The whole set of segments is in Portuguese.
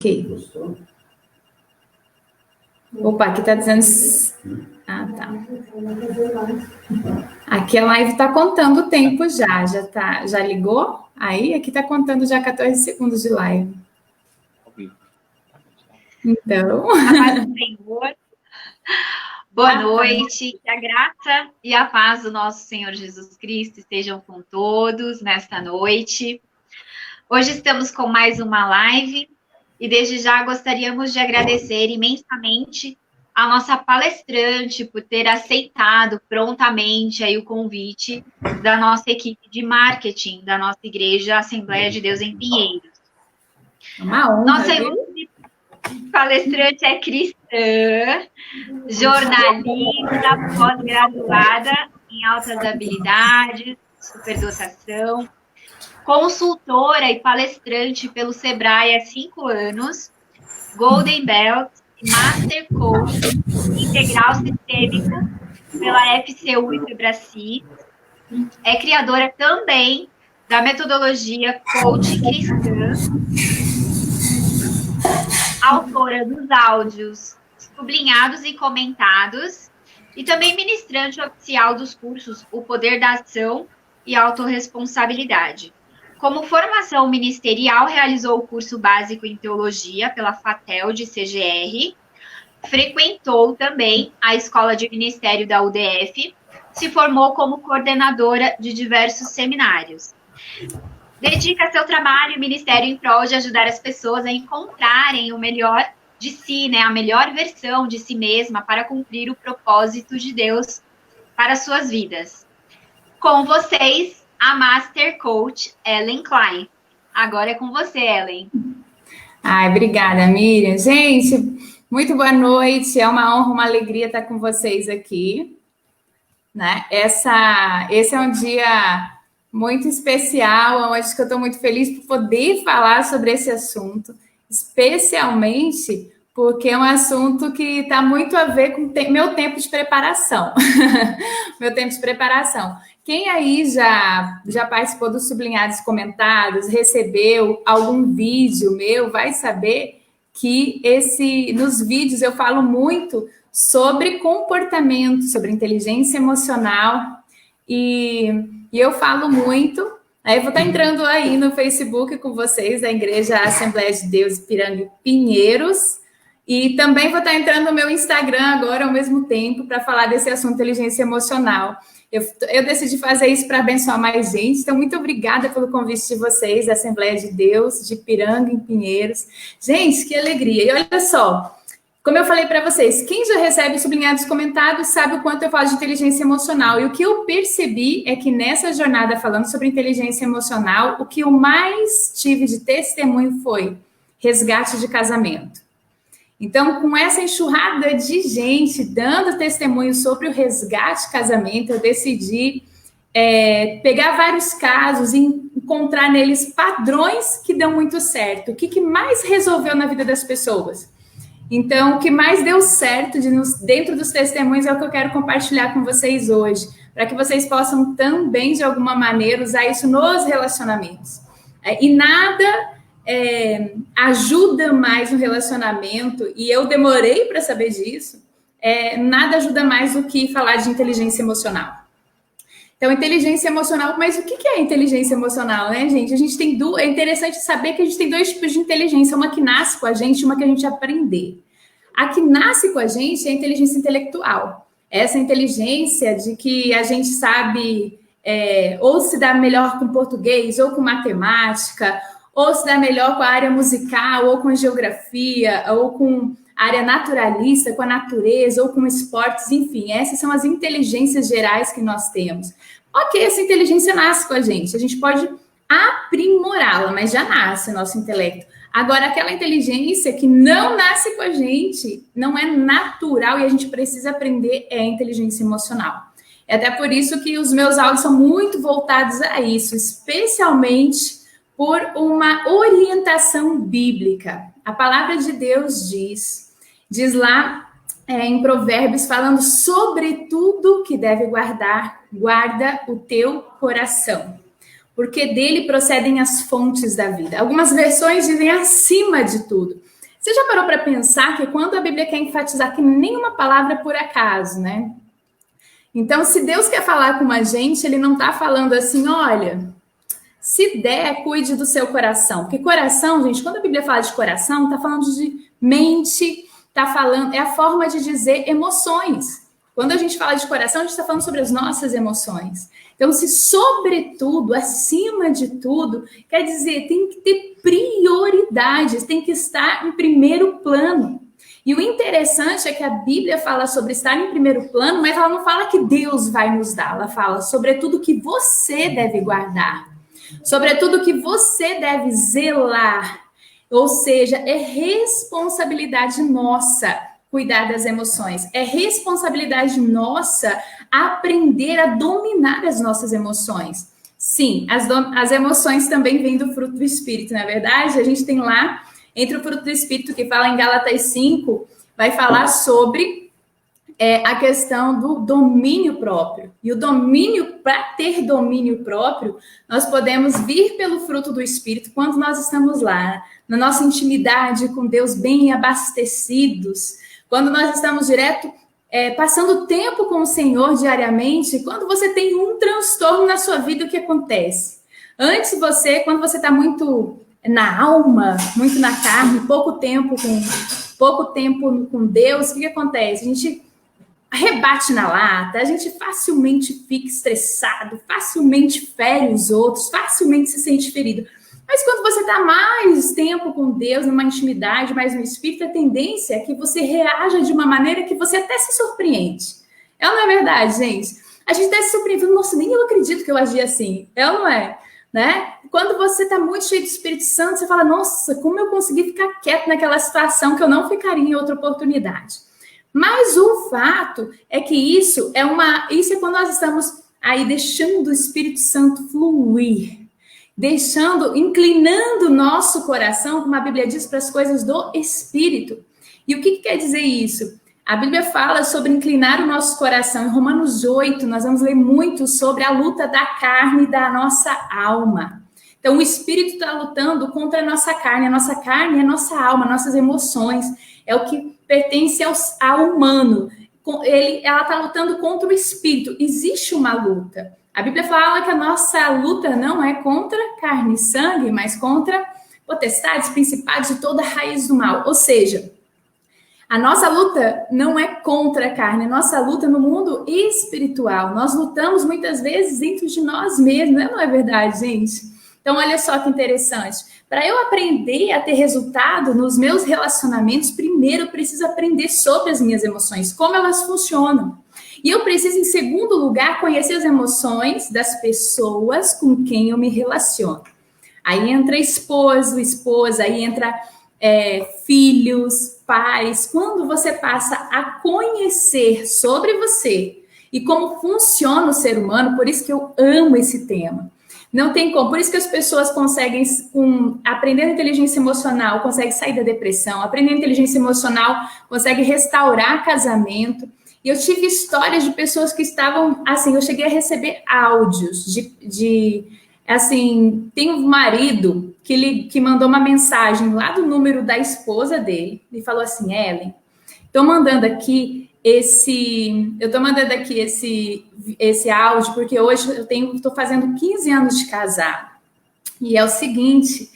Ok. Opa, aqui tá dizendo... Ah, tá. Aqui a live tá contando o tempo já ligou? Aí, aqui tá contando já 14 segundos de live. Então... A paz do Senhor. Boa noite, que a graça e a paz do nosso Senhor Jesus Cristo estejam com todos nesta noite. Hoje estamos com mais uma live e desde já gostaríamos de agradecer imensamente a nossa palestrante por ter aceitado prontamente aí o convite da nossa equipe de marketing da nossa igreja Assembleia de Deus em Pinheiros. Uma honra, nossa viu? Palestrante é cristã, jornalista, pós-graduada em altas habilidades, superdotação, consultora e palestrante pelo Sebrae há 5 anos, Golden Belt, Master Coach Integral Sistêmico pela FCU e Febracis, é criadora também da metodologia Coaching Cristã, autora dos áudios sublinhados e comentados, e também ministrante oficial dos cursos O Poder da Ação e Autorresponsabilidade. Como formação ministerial, realizou o curso básico em teologia pela FATEL de CGR, frequentou também a Escola de Ministério da UDF, se formou como coordenadora de diversos seminários. Dedica seu trabalho e ministério em prol de ajudar as pessoas a encontrarem o melhor de si, né? A melhor versão de si mesma para cumprir o propósito de Deus para suas vidas. Com vocês, a Master Coach Ellen Klein. Agora é com você, Ellen. Ai, obrigada, Miriam. Gente, muito boa noite. É uma honra, uma alegria estar com vocês aqui, né? Esse é um dia muito especial, onde que eu estou muito feliz por poder falar sobre esse assunto, especialmente porque é um assunto que está muito a ver com meu tempo de preparação. Meu tempo de preparação. Quem aí já participou dos sublinhados comentados, recebeu algum vídeo meu, vai saber que nos vídeos eu falo muito sobre comportamento, sobre inteligência emocional, e eu falo muito. Eu vou estar entrando aí no Facebook com vocês, da Igreja Assembleia de Deus Ipiranga e Pinheiros, e também vou estar entrando no meu Instagram agora ao mesmo tempo para falar desse assunto inteligência emocional. Eu decidi fazer isso para abençoar mais gente, então muito obrigada pelo convite de vocês, da Assembleia de Deus, de Ipiranga em Pinheiros. Gente, que alegria! E olha só, como eu falei para vocês, quem já recebe sublinhados comentados sabe o quanto eu falo de inteligência emocional. E o que eu percebi é que nessa jornada falando sobre inteligência emocional, o que eu mais tive de testemunho foi resgate de casamento. Então, com essa enxurrada de gente dando testemunho sobre o resgate de casamento, eu decidi pegar vários casos e encontrar neles padrões que dão muito certo. O que mais resolveu na vida das pessoas? Então, o que mais deu certo dentro dos testemunhos é o que eu quero compartilhar com vocês hoje, para que vocês possam também, de alguma maneira, usar isso nos relacionamentos. E nada ajuda mais no relacionamento, e eu demorei para saber disso, nada ajuda mais do que falar de inteligência emocional. Então, inteligência emocional, mas o que é inteligência emocional, né, gente? É interessante saber que a gente tem 2 tipos de inteligência, uma que nasce com a gente e uma que a gente aprende. A que nasce com a gente é a inteligência intelectual. Essa inteligência de que a gente sabe ou se dá melhor com português, ou com matemática, ou se dá melhor com a área musical, ou com geografia, ou com a área naturalista, com a natureza, ou com esportes, enfim, essas são as inteligências gerais que nós temos. Ok, essa inteligência nasce com a gente pode aprimorá-la, mas já nasce o nosso intelecto. Agora, aquela inteligência que não nasce com a gente, não é natural e a gente precisa aprender, é a inteligência emocional. É até por isso que os meus áudios são muito voltados a isso, especialmente por uma orientação bíblica. A palavra de Deus diz lá em Provérbios, falando sobre tudo que deve guarda o teu coração, porque dele procedem as fontes da vida. Algumas versões dizem acima de tudo. Você já parou para pensar que quando a Bíblia quer enfatizar que nenhuma palavra é por acaso, né? Então, se Deus quer falar com a gente, ele não está falando assim, olha, se der, cuide do seu coração. Porque coração, gente, quando a Bíblia fala de coração, está falando de mente, está falando, é a forma de dizer emoções. Quando a gente fala de coração, a gente está falando sobre as nossas emoções. Então, se sobretudo, acima de tudo, quer dizer, tem que ter prioridades, tem que estar em primeiro plano. E o interessante é que a Bíblia fala sobre estar em primeiro plano, mas ela não fala que Deus vai nos dar, ela fala sobre tudo que você deve guardar, sobre tudo que você deve zelar. Ou seja, é responsabilidade nossa cuidar das emoções, é responsabilidade nossa aprender a dominar as nossas emoções. Sim, as emoções também vêm do fruto do Espírito, não é verdade? A gente tem lá, entre o fruto do Espírito, que fala em Gálatas 5, vai falar sobre a questão do domínio próprio. E o domínio, para ter domínio próprio, nós podemos vir pelo fruto do Espírito quando nós estamos lá, na nossa intimidade com Deus, bem abastecidos, quando nós estamos direto passando tempo com o Senhor diariamente. Quando você tem um transtorno na sua vida, o que acontece? Antes quando você está muito na alma, muito na carne, pouco tempo com Deus, o que acontece? A gente rebate na lata, a gente facilmente fica estressado, facilmente fere os outros, facilmente se sente ferido. Mas quando você está mais tempo com Deus, numa intimidade, mais no Espírito, a tendência é que você reaja de uma maneira que você até se surpreende. É ou não é verdade, gente? A gente até se surpreende. Nossa, nem eu acredito que eu agi assim. É ou não é? Né? Quando você está muito cheio do Espírito Santo, você fala, nossa, como eu consegui ficar quieto naquela situação que eu não ficaria em outra oportunidade. Mas o fato é que isso é quando nós estamos aí deixando o Espírito Santo fluir, inclinando o nosso coração, como a Bíblia diz, para as coisas do Espírito. E o que quer dizer isso? A Bíblia fala sobre inclinar o nosso coração. Em Romanos 8, nós vamos ler muito sobre a luta da carne e da nossa alma. Então, o Espírito está lutando contra a nossa carne é a nossa alma, nossas emoções. É o que pertence ao humano. Ela está lutando contra o Espírito. Existe uma luta. A Bíblia fala que a nossa luta não é contra carne e sangue, mas contra potestades, principados e toda a raiz do mal. Ou seja, a nossa luta não é contra a carne, a nossa luta é no mundo espiritual. Nós lutamos muitas vezes dentro de nós mesmos, não é verdade, gente? Então, olha só que interessante. Para eu aprender a ter resultado nos meus relacionamentos, primeiro eu preciso aprender sobre as minhas emoções, como elas funcionam. E eu preciso, em segundo lugar, conhecer as emoções das pessoas com quem eu me relaciono. Aí entra esposo, esposa, aí entra filhos, pais. Quando você passa a conhecer sobre você e como funciona o ser humano, por isso que eu amo esse tema. Não tem como, por isso que as pessoas conseguem, aprendendo inteligência emocional, conseguem sair da depressão, aprendendo inteligência emocional, conseguem restaurar casamento. E eu tive histórias de pessoas que estavam, assim, eu cheguei a receber áudios assim, tem um marido que mandou uma mensagem lá do número da esposa dele e falou assim, Ellen, estou mandando aqui esse áudio porque hoje estou fazendo 15 anos de casado. E é o seguinte,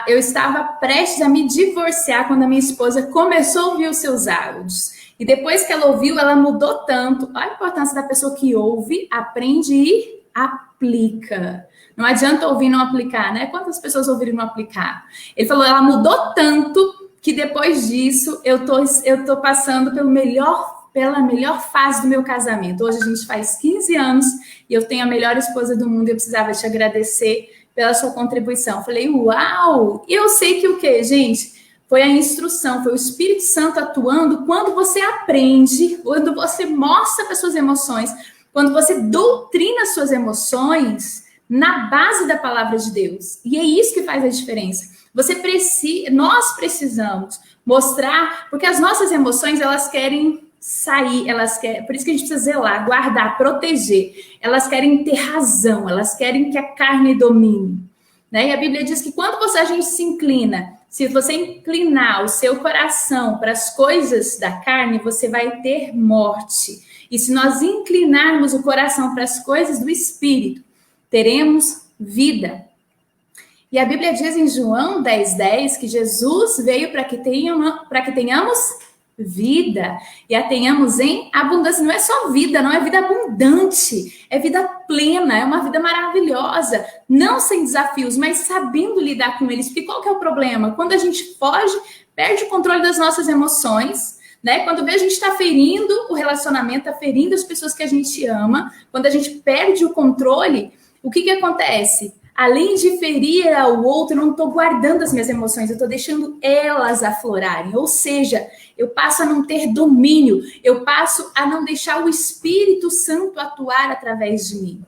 eu estava prestes a me divorciar quando a minha esposa começou a ouvir os seus áudios. E depois que ela ouviu, ela mudou tanto. Olha a importância da pessoa que ouve, aprende e aplica. Não adianta ouvir e não aplicar, né? Quantas pessoas ouviram e não aplicar? Ele falou, ela mudou tanto que depois disso eu tô passando pela melhor fase do meu casamento. Hoje a gente faz 15 anos e eu tenho a melhor esposa do mundo e eu precisava te agradecer pela sua contribuição. Eu falei, uau! E eu sei que o quê, gente? Foi a instrução, foi o Espírito Santo atuando quando você aprende, quando você mostra para suas emoções, quando você doutrina suas emoções na base da palavra de Deus. E é isso que faz a diferença. Nós precisamos mostrar, porque as nossas emoções, elas querem sair, elas querem, por isso que a gente precisa zelar, guardar, proteger. Elas querem ter razão, elas querem que a carne domine, né? E a Bíblia diz que quando a gente se inclina, se você inclinar o seu coração para as coisas da carne, você vai ter morte. E se nós inclinarmos o coração para as coisas do Espírito, teremos vida. E a Bíblia diz em João 10:10 que Jesus veio para que tenhamos vida e a tenhamos em abundância. Não é só vida, não é vida abundante, é vida plena, é uma vida maravilhosa, não sem desafios, mas sabendo lidar com eles. Porque qual que é o problema? Quando a gente foge, perde o controle das nossas emoções, né? Quando vê, a gente está ferindo o relacionamento, está ferindo as pessoas que a gente ama. Quando a gente perde o controle, o que acontece? Além de ferir ao outro, eu não estou guardando as minhas emoções, eu estou deixando elas aflorarem. Ou seja, eu passo a não ter domínio, eu passo a não deixar o Espírito Santo atuar através de mim.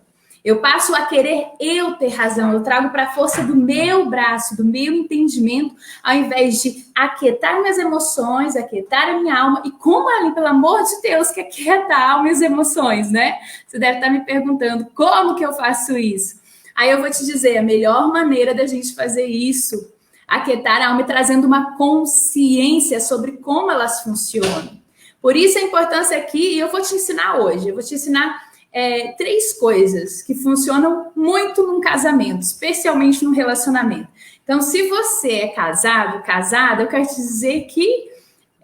Eu passo a querer eu ter razão, eu trago para a força do meu braço, do meu entendimento, ao invés de aquietar minhas emoções, aquietar a minha alma. E como ali, pelo amor de Deus, que aquieta a alma e as emoções, né? Você deve estar me perguntando, como que eu faço isso? Aí eu vou te dizer, a melhor maneira da gente fazer isso, aquietar a alma e trazendo uma consciência sobre como elas funcionam. Por isso a importância aqui, e eu vou te ensinar hoje, eu vou te ensinar 3 coisas que funcionam muito num casamento, especialmente no relacionamento. Então, se você é casado, casada, eu quero te dizer que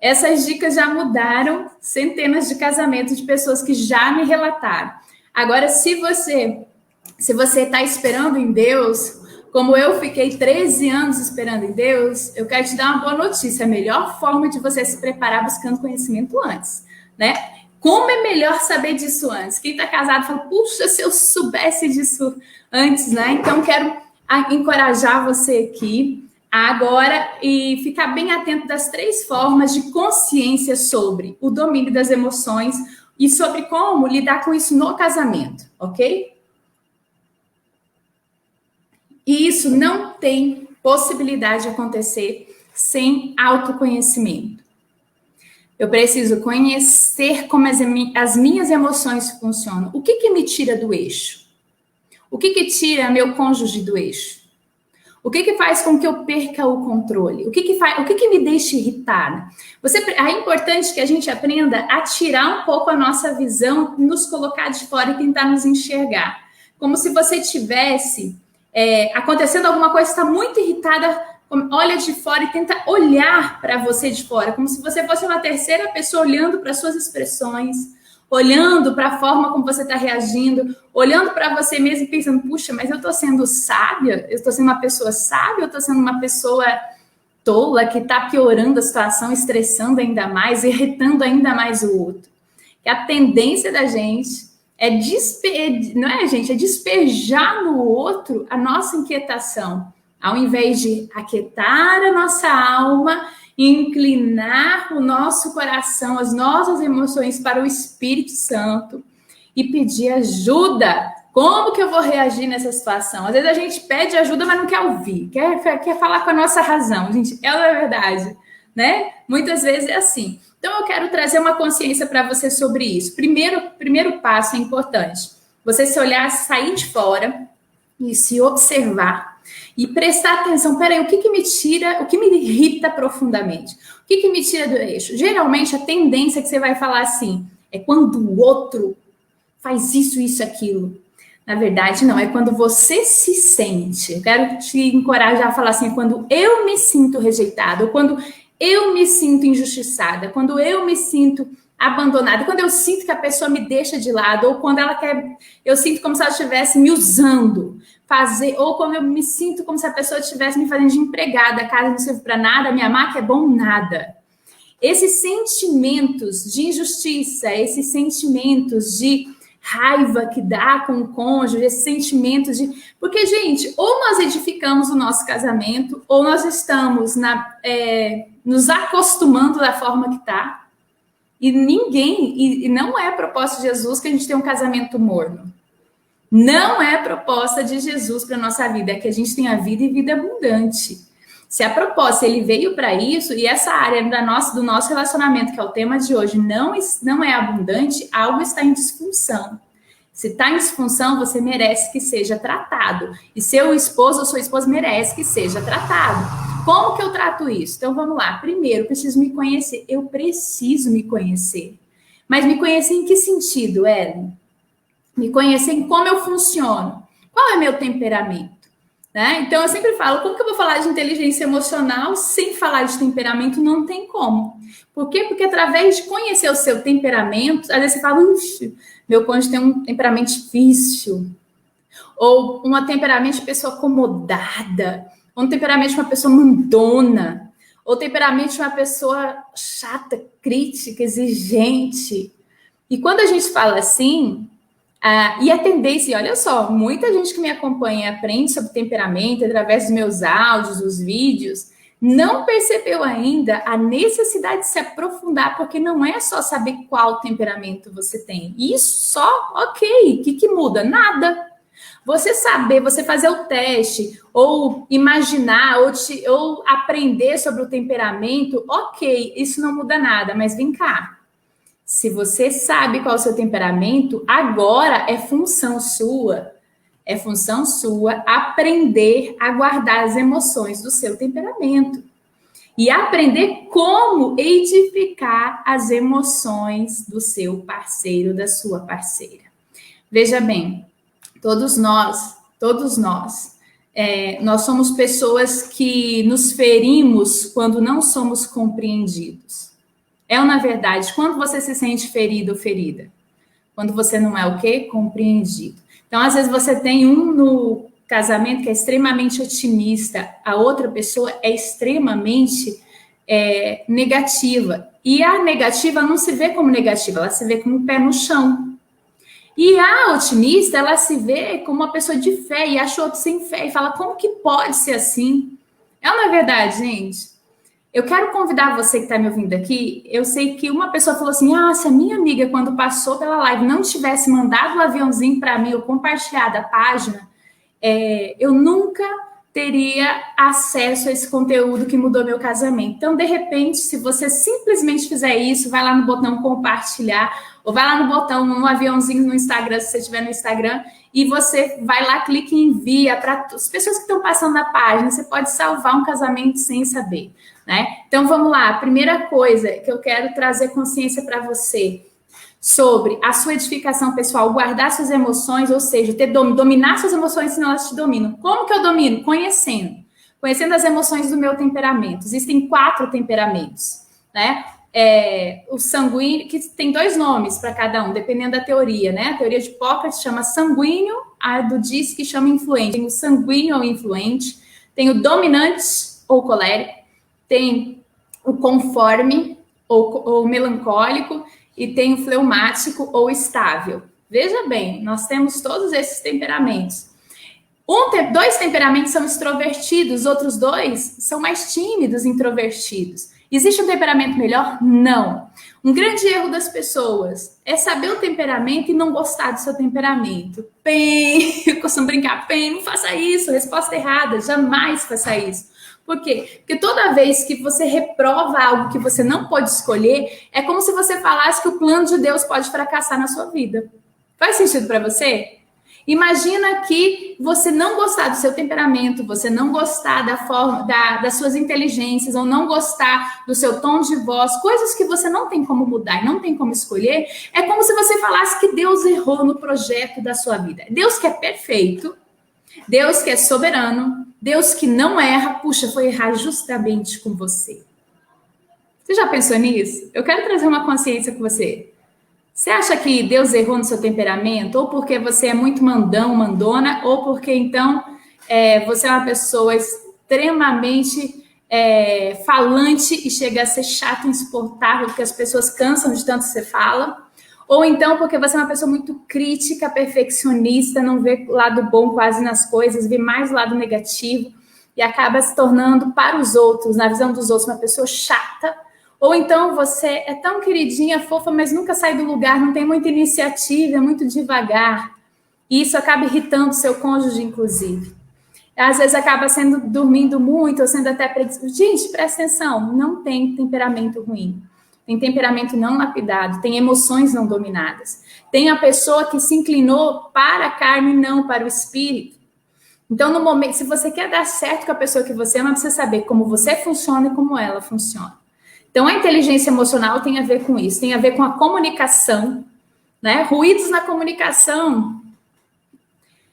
essas dicas já mudaram centenas de casamentos de pessoas que já me relataram. Agora, se você está esperando em Deus, como eu fiquei 13 anos esperando em Deus, eu quero te dar uma boa notícia. A melhor forma de você se preparar buscando conhecimento antes, né? Como é melhor saber disso antes? Quem está casado fala, puxa, se eu soubesse disso antes, né? Então, quero encorajar você aqui agora e ficar bem atento das 3 formas de consciência sobre o domínio das emoções e sobre como lidar com isso no casamento, ok? E isso não tem possibilidade de acontecer sem autoconhecimento. Eu preciso conhecer como as minhas emoções funcionam. O que me tira do eixo? O que tira meu cônjuge do eixo? O que faz com que eu perca o controle? O que me deixa irritada? É importante que a gente aprenda a tirar um pouco a nossa visão, nos colocar de fora e tentar nos enxergar. Como se você tivesse acontecendo alguma coisa, está muito irritada, olha de fora e tenta olhar para você de fora, como se você fosse uma terceira pessoa olhando para suas expressões, olhando para a forma como você está reagindo, olhando para você mesmo e pensando, puxa, mas eu estou sendo sábia? Eu estou sendo uma pessoa sábia? Eu estou sendo uma pessoa tola que está piorando a situação, estressando ainda mais, irritando ainda mais o outro? Que a tendência da gente é despejar no outro a nossa inquietação, ao invés de aquietar a nossa alma, inclinar o nosso coração, as nossas emoções para o Espírito Santo e pedir ajuda. Como que eu vou reagir nessa situação? Às vezes a gente pede ajuda, mas não quer ouvir, quer falar com a nossa razão. Gente, ela é verdade, né? Muitas vezes é assim. Então, eu quero trazer uma consciência para você sobre isso. Primeiro passo é importante. Você se olhar, sair de fora e se observar e prestar atenção. Peraí, o que me tira, o que me irrita profundamente? O que me tira do eixo? Geralmente, a tendência que você vai falar assim é quando o outro faz isso, aquilo. Na verdade, não. É quando você se sente. Eu quero te encorajar a falar assim, é quando eu me sinto rejeitada, ou quando eu me sinto injustiçada, quando eu me sinto abandonada, quando eu sinto que a pessoa me deixa de lado, ou quando eu sinto como se ela estivesse me usando, ou quando eu me sinto como se a pessoa estivesse me fazendo de empregada, a casa não serve para nada, minha marca é bom nada. Esses sentimentos de injustiça, esses sentimentos de raiva que dá com o cônjuge, esses sentimentos de... Porque, gente, ou nós edificamos o nosso casamento, ou nós estamos nos acostumando da forma que está, e não é a proposta de Jesus que a gente tenha um casamento morno. Não é a proposta de Jesus para a nossa vida, é que a gente tenha vida e vida abundante. Se a propósito ele veio para isso e essa área do nosso relacionamento, que é o tema de hoje, não é abundante, algo está em disfunção. Se está em disfunção, você merece que seja tratado. E seu esposo ou sua esposa merece que seja tratado. Como que eu trato isso? Então, vamos lá. Primeiro, eu preciso me conhecer. Eu preciso me conhecer. Mas me conhecer em que sentido, Ellen? Me conhecer em como eu funciono. Qual é meu temperamento? Né? Então, eu sempre falo, como que eu vou falar de inteligência emocional sem falar de temperamento? Não tem como. Por quê? Porque através de conhecer o seu temperamento, às vezes você fala, meu cônjuge tem um temperamento difícil, ou um temperamento de pessoa acomodada, ou um temperamento de uma pessoa mandona, ou temperamento de uma pessoa chata, crítica, exigente. E quando a gente fala assim, e a tendência, olha só, muita gente que me acompanha e aprende sobre temperamento através dos meus áudios, dos vídeos, não percebeu ainda a necessidade de se aprofundar, porque não é só saber qual temperamento você tem. Isso só, ok. O que muda? Nada. Você saber, você fazer o teste, ou imaginar, ou aprender sobre o temperamento, ok, isso não muda nada, mas vem cá. Se você sabe qual é o seu temperamento, agora é função sua aprender a guardar as emoções do seu temperamento. E aprender como edificar as emoções do seu parceiro, da sua parceira. Veja bem, todos nós, nós somos pessoas que nos ferimos quando não somos compreendidos. É ou na verdade, quando você se sente ferido ou ferida? Quando você não é o quê? Compreendido. Então, às vezes você tem um no casamento que é extremamente otimista, a outra pessoa é extremamente negativa. E a negativa não se vê como negativa, ela se vê como um pé no chão. E a otimista, ela se vê como uma pessoa de fé e acha o outro sem fé e fala, como que pode ser assim? É ou não é verdade, gente? Eu quero convidar você que está me ouvindo aqui, eu sei que uma pessoa falou assim, se a minha amiga, quando passou pela live, não tivesse mandado o aviãozinho para mim ou compartilhado a página, eu nunca teria acesso a esse conteúdo que mudou meu casamento. Então, de repente, se você simplesmente fizer isso, vai lá no botão compartilhar, ou vai lá no botão, no aviãozinho no Instagram, se você estiver no Instagram, e você vai lá, clica e envia para as pessoas que estão passando na página. Você pode salvar um casamento sem saber, né? Então, vamos lá. A primeira coisa que eu quero trazer consciência para você sobre a sua edificação pessoal, guardar suas emoções, ou seja, dominar suas emoções, senão elas te dominam. Como que eu domino? Conhecendo as emoções do meu temperamento. Existem 4 temperamentos, né? O sanguíneo, que tem 2 nomes para cada um, dependendo da teoria, né? A teoria de Hipócrates chama sanguíneo, a do Disque chama influente. Tem o sanguíneo ou influente, tem o dominante ou colérico, tem o conforme ou melancólico, e tem o fleumático ou estável. Veja bem, nós temos todos esses temperamentos. 2 temperamentos são extrovertidos, outros 2 são mais tímidos, introvertidos. Existe um temperamento melhor? Não. Um grande erro das pessoas é saber o temperamento e não gostar do seu temperamento. Eu costumo brincar, não faça isso, resposta errada, jamais faça isso. Por quê? Porque toda vez que você reprova algo que você não pode escolher, é como se você falasse que o plano de Deus pode fracassar na sua vida. Faz sentido para você? Imagina que você não gostar do seu temperamento, você não gostar da forma, das suas inteligências, ou não gostar do seu tom de voz, coisas que você não tem como mudar e não tem como escolher, é como se você falasse que Deus errou no projeto da sua vida. Deus que é perfeito, Deus que é soberano, Deus que não erra, puxa, foi errar justamente com você. Você já pensou nisso? Eu quero trazer uma consciência com você. Você acha que Deus errou no seu temperamento? Ou porque você é muito mandão, mandona, ou porque, então, você é uma pessoa extremamente falante e chega a ser chato, insuportável, porque as pessoas cansam de tanto que você fala? Ou então porque você é uma pessoa muito crítica, perfeccionista, não vê o lado bom quase nas coisas, vê mais o lado negativo e acaba se tornando para os outros, na visão dos outros, uma pessoa chata. Ou então você é tão queridinha, fofa, mas nunca sai do lugar, não tem muita iniciativa, é muito devagar. E isso acaba irritando o seu cônjuge, inclusive. às vezes acaba dormindo muito, ou sendo até preguiçoso. Gente, presta atenção, não tem temperamento ruim. Tem temperamento não lapidado, tem emoções não dominadas. Tem a pessoa que se inclinou para a carne e não para o espírito. Então, no momento, se você quer dar certo com a pessoa que você ama, precisa saber como você funciona e como ela funciona. Então, a inteligência emocional tem a ver com isso, tem a ver com a comunicação, né? Ruídos na comunicação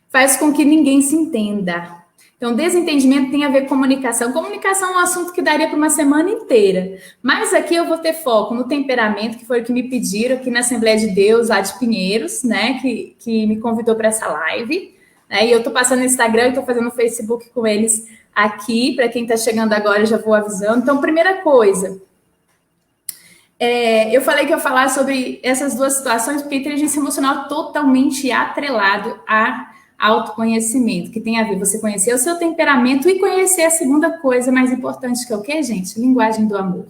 faz com que ninguém se entenda. Então, desentendimento tem a ver com comunicação. Comunicação é um assunto que daria para uma semana inteira. Mas aqui eu vou ter foco no temperamento, que foi o que me pediram aqui na Assembleia de Deus, lá de Pinheiros, né? Que me convidou para essa live. Né? E eu estou passando no Instagram e estou fazendo no Facebook com eles aqui. Para quem está chegando agora, eu já vou avisando. Então, primeira coisa, eu falei que eu ia falar sobre essas duas situações, porque a inteligência emocional é totalmente atrelado a autoconhecimento, que tem a ver você conhecer o seu temperamento e conhecer a segunda coisa mais importante, que é o quê, gente? Linguagem do amor.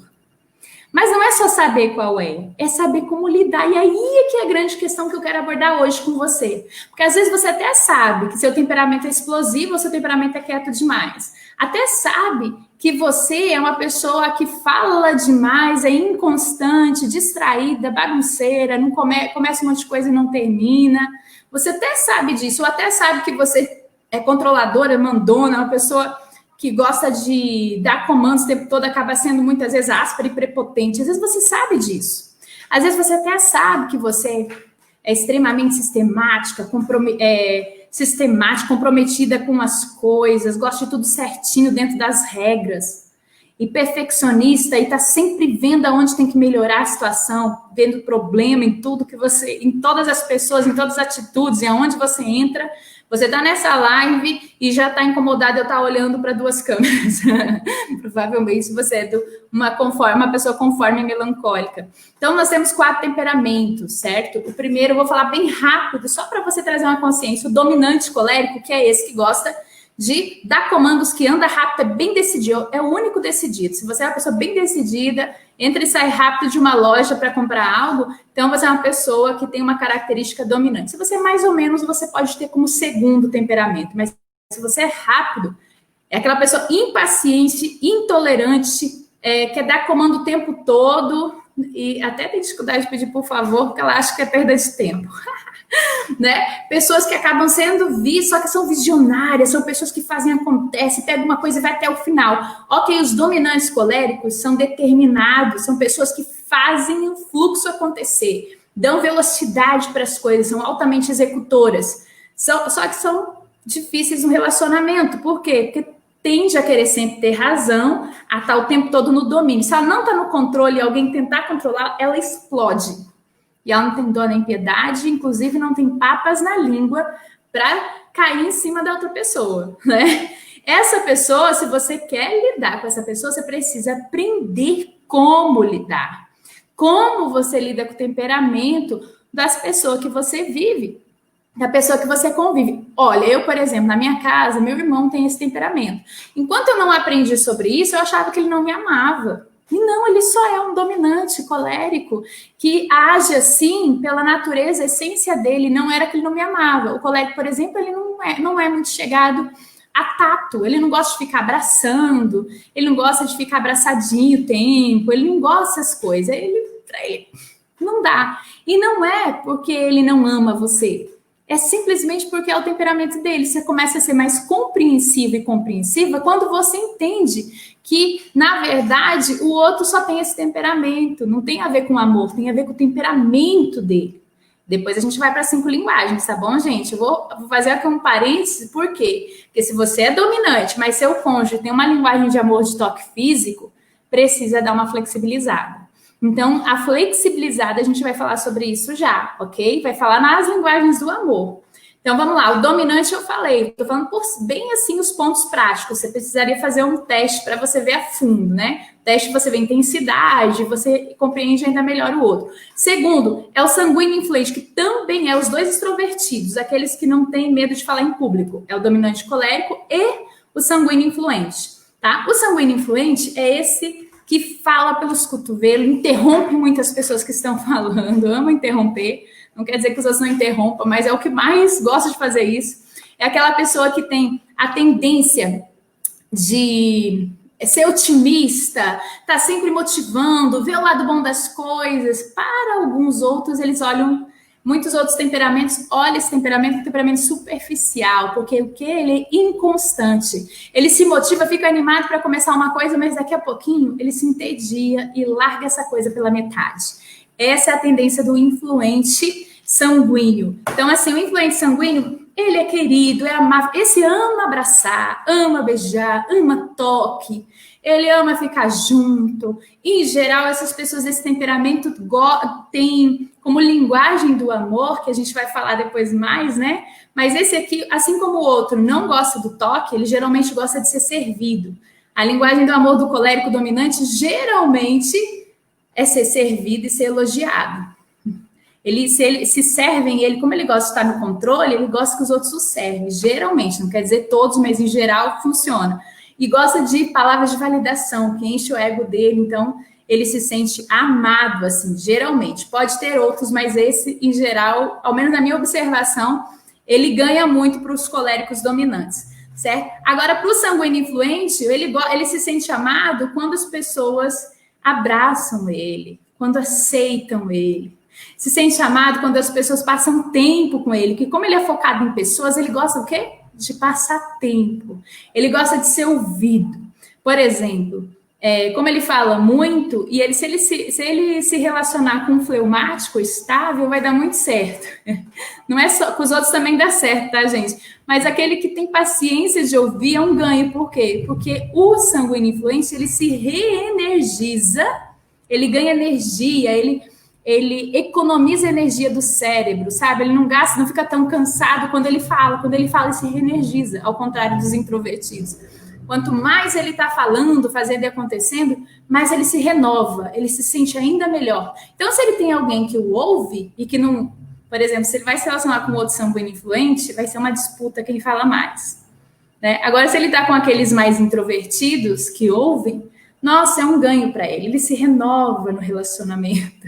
Mas não é só saber qual é saber como lidar. E aí é que é a grande questão que eu quero abordar hoje com você. Porque às vezes você até sabe que seu temperamento é explosivo ou seu temperamento é quieto demais. Até sabe que você é uma pessoa que fala demais, é inconstante, distraída, bagunceira, não começa um monte de coisa e não termina. Você até sabe disso, ou até sabe que você é controladora, mandona, uma pessoa que gosta de dar comandos o tempo todo, acaba sendo muitas vezes áspera e prepotente. Às vezes você sabe disso. Às vezes você até sabe que você é extremamente sistemática, comprometida com as coisas, gosta de tudo certinho dentro das regras. E perfeccionista, e está sempre vendo aonde tem que melhorar a situação, vendo problema em tudo que você, em todas as pessoas, em todas as atitudes, e aonde você entra, você está nessa live e já está incomodado eu estar olhando para duas câmeras. Provavelmente você é uma pessoa conforme e melancólica. Então, nós temos 4 temperamentos, certo? O primeiro eu vou falar bem rápido, só para você trazer uma consciência. O dominante colérico, que é esse que gosta de dar comandos, que anda rápido, é bem decidido, é o único decidido. Se você é uma pessoa bem decidida, entra e sai rápido de uma loja para comprar algo, então você é uma pessoa que tem uma característica dominante. Se você é mais ou menos, você pode ter como segundo temperamento, mas se você é rápido, é aquela pessoa impaciente, intolerante, quer dar comando o tempo todo, e até tem dificuldade de pedir por favor, porque ela acha que é perda de tempo. Né? Pessoas que acabam sendo vistas, só que são visionárias, são pessoas que fazem acontece, pega uma coisa e vai até o final. Ok, os dominantes coléricos são determinados, são pessoas que fazem o fluxo acontecer, dão velocidade para as coisas, são altamente executoras, só que são difíceis no relacionamento. Por quê? Porque tende a querer sempre ter razão, a estar o tempo todo no domínio. Se ela não está no controle e alguém tentar controlar, ela explode. E ela não tem dor nem piedade, inclusive não tem papas na língua para cair em cima da outra pessoa, né? Essa pessoa, se você quer lidar com essa pessoa, você precisa aprender como lidar. Como você lida com o temperamento das pessoas que você vive, da pessoa que você convive. Olha, eu, por exemplo, na minha casa, meu irmão tem esse temperamento. Enquanto eu não aprendi sobre isso, eu achava que ele não me amava. E não, ele só é um dominante colérico que age assim pela natureza, a essência dele. Não era que ele não me amava. O colérico, por exemplo, ele não é muito chegado a tato. Ele não gosta de ficar abraçando, ele não gosta de ficar abraçadinho o tempo, ele não gosta dessas coisas. Pra ele não dá. E não é porque ele não ama você. É simplesmente porque é o temperamento dele. Você começa a ser mais compreensivo e compreensiva quando você entende que, na verdade, o outro só tem esse temperamento. Não tem a ver com amor, tem a ver com o temperamento dele. Depois a gente vai para 5 linguagens, tá bom, gente? Eu vou fazer aqui um parênteses, por quê? Porque se você é dominante, mas seu cônjuge tem uma linguagem de amor de toque físico, precisa dar uma flexibilizada. Então, a flexibilizada, a gente vai falar sobre isso já, ok? Vai falar nas linguagens do amor. Então, vamos lá. O dominante eu falei. Estou falando por bem assim os pontos práticos. Você precisaria fazer um teste para você ver a fundo, né? Teste você vê intensidade, você compreende ainda melhor o outro. Segundo, é o sanguíneo influente, que também é os dois extrovertidos, aqueles que não têm medo de falar em público. É o dominante colérico e o sanguíneo influente, tá? O sanguíneo influente é esse que fala pelos cotovelos, interrompe muitas pessoas que estão falando, ama interromper, não quer dizer que os outros não interrompam, mas é o que mais gosta de fazer isso. É aquela pessoa que tem a tendência de ser otimista, tá sempre motivando, ver o lado bom das coisas. Para alguns outros, eles olham, muitos outros temperamentos, olham esse temperamento, um temperamento superficial, porque o que? Ele é inconstante. Ele se motiva, fica animado para começar uma coisa, mas daqui a pouquinho ele se entedia e larga essa coisa pela metade. Essa é a tendência do influente sanguíneo. Então, assim, o influente sanguíneo, ele é querido, é amável. Esse ama abraçar, ama beijar, ama toque. Ele ama ficar junto. Em geral, essas pessoas desse temperamento têm como linguagem do amor, que a gente vai falar depois mais, né? Mas esse aqui, assim como o outro não gosta do toque, ele geralmente gosta de ser servido. A linguagem do amor do colérico dominante geralmente é ser servido e ser elogiado. Se servem, ele, como ele gosta de estar no controle, ele gosta que os outros o servem. Geralmente, não quer dizer todos, mas em geral funciona. E gosta de palavras de validação, que enche o ego dele, então ele se sente amado, assim, geralmente. Pode ter outros, mas esse, em geral, ao menos na minha observação, ele ganha muito para os coléricos dominantes, certo? Agora, para o sanguíneo influente, ele se sente amado quando as pessoas abraçam ele, quando aceitam ele. Se sente amado quando as pessoas passam tempo com ele, que como ele é focado em pessoas, ele gosta o quê? De passar tempo. Ele gosta de ser ouvido. Por exemplo, como ele fala muito, e se ele se relacionar com um fleumático estável, vai dar muito certo. Não é só, com os outros também dá certo, tá, gente? Mas aquele que tem paciência de ouvir é um ganho. Por quê? Porque o sanguíneo influente, ele se reenergiza, ele ganha energia, ele economiza energia do cérebro, sabe? Ele não gasta, não fica tão cansado quando ele fala. Quando ele fala, ele se reenergiza, ao contrário dos introvertidos. Quanto mais ele está falando, fazendo e acontecendo, mais ele se renova, ele se sente ainda melhor. Então, se ele tem alguém que o ouve e que não... Por exemplo, se ele vai se relacionar com outro sanguíneo influente, vai ser uma disputa quem fala mais, né? Agora, se ele está com aqueles mais introvertidos que ouvem, nossa, é um ganho para ele. Ele se renova no relacionamento.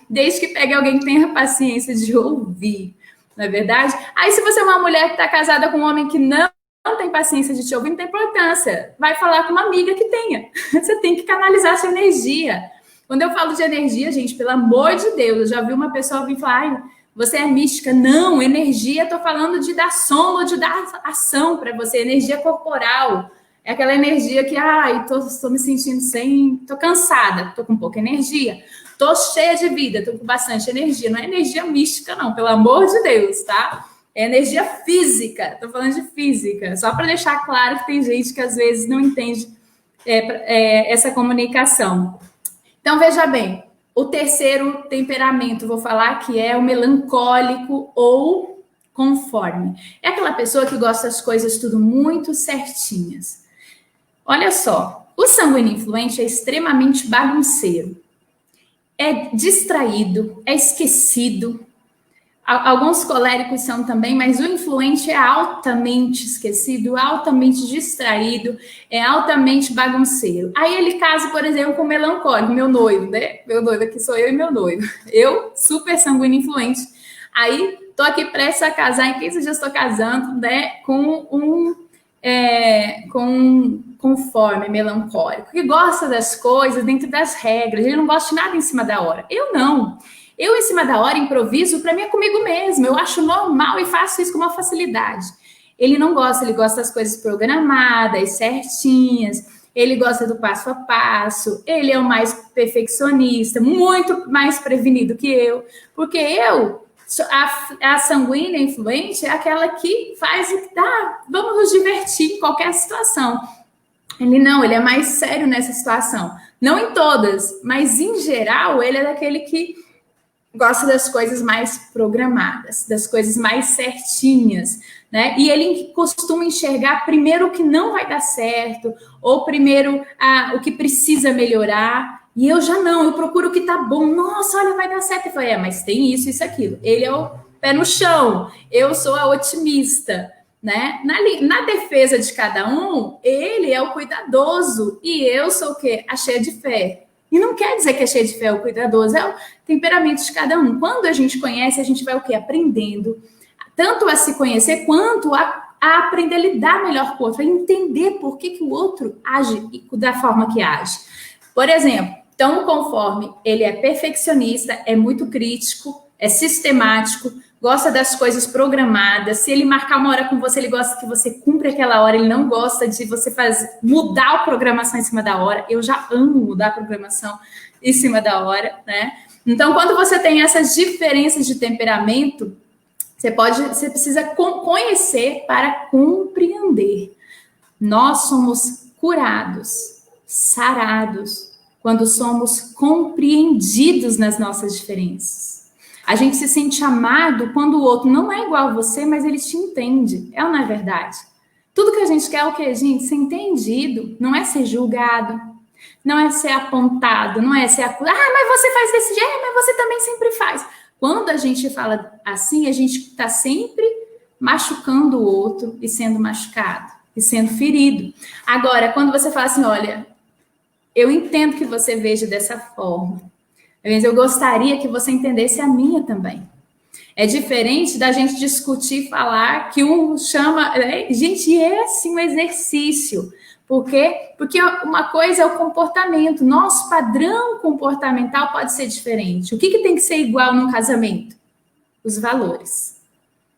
Desde que pegue alguém que tenha paciência de ouvir, não é verdade? Aí, se você é uma mulher que está casada com um homem que não tem paciência de te ouvir, não tem importância. Vai falar com uma amiga que tenha. Você tem que canalizar sua energia. Quando eu falo de energia, gente, pelo amor de Deus, eu já vi uma pessoa vir falar, ai, você é mística. Não, energia, estou falando de dar som ou de dar ação para você, energia corporal. É aquela energia que, estou me sentindo estou cansada, estou com pouca energia, estou cheia de vida, estou com bastante energia. Não é energia mística, não, pelo amor de Deus, tá? É energia física, estou falando de física, só para deixar claro que tem gente que às vezes não entende essa comunicação. Então, veja bem, o terceiro temperamento, vou falar que é o melancólico ou conforme. É aquela pessoa que gosta das coisas tudo muito certinhas. Olha só, o sanguíneo influente é extremamente bagunceiro, é distraído, é esquecido. Alguns coléricos são também, mas o influente é altamente esquecido, altamente distraído, é altamente bagunceiro. Aí ele casa, por exemplo, com o melancólico, meu noivo, né? Meu noivo aqui sou eu e meu noivo. Eu, super sanguíneo influente. Aí, tô aqui prestes a casar, em 15 dias estou casando, né? Com um conforme melancólico, que gosta das coisas dentro das regras, ele não gosta de nada em cima da hora. Eu não. Eu, em cima da hora, improviso, para mim é comigo mesmo. Eu acho normal e faço isso com uma facilidade. Ele não gosta, ele gosta das coisas programadas, certinhas. Ele gosta do passo a passo. Ele é o mais perfeccionista, muito mais prevenido que eu. Porque a sanguínea influente é aquela que faz o que dá. Vamos nos divertir em qualquer situação. Ele é mais sério nessa situação. Não em todas, mas em geral, ele é daquele que gosta das coisas mais programadas, das coisas mais certinhas, né? E ele costuma enxergar primeiro o que não vai dar certo, ou primeiro o que precisa melhorar. E eu já não, eu procuro o que tá bom. Nossa, olha, vai dar certo. Eu falei, mas tem isso, aquilo. Ele é o pé no chão, eu sou a otimista, né? Na defesa de cada um, ele é o cuidadoso e eu sou o quê? A cheia de fé. E não quer dizer que é cheio de fé ou cuidadoso, é o temperamento de cada um. Quando a gente conhece, a gente vai o quê? Aprendendo tanto a se conhecer quanto a aprender a lidar melhor com o outro, a entender por que o outro age da forma que age. Por exemplo, então, conforme ele é perfeccionista, é muito crítico, é sistemático, gosta das coisas programadas, se ele marcar uma hora com você, ele gosta que você cumpra aquela hora, ele não gosta de você mudar a programação em cima da hora. Eu já amo mudar a programação em cima da hora, né? Então, quando você tem essas diferenças de temperamento, você precisa conhecer para compreender. Nós somos curados, sarados, quando somos compreendidos nas nossas diferenças. A gente se sente amado quando o outro não é igual a você, mas ele te entende. É ou não é verdade? Tudo que a gente quer é o quê, gente? Ser entendido. Não é ser julgado. Não é ser apontado. Não é ser acusado. Ah, mas você faz desse jeito, mas você também sempre faz. Quando a gente fala assim, a gente está sempre machucando o outro e sendo machucado. E sendo ferido. Agora, quando você fala assim, olha, eu entendo que você veja dessa forma. Mas eu gostaria que você entendesse a minha também. É diferente da gente discutir, falar que um chama... Gente, é assim um exercício. Por quê? Porque uma coisa é o comportamento. Nosso padrão comportamental pode ser diferente. O que tem que ser igual num casamento? Os valores.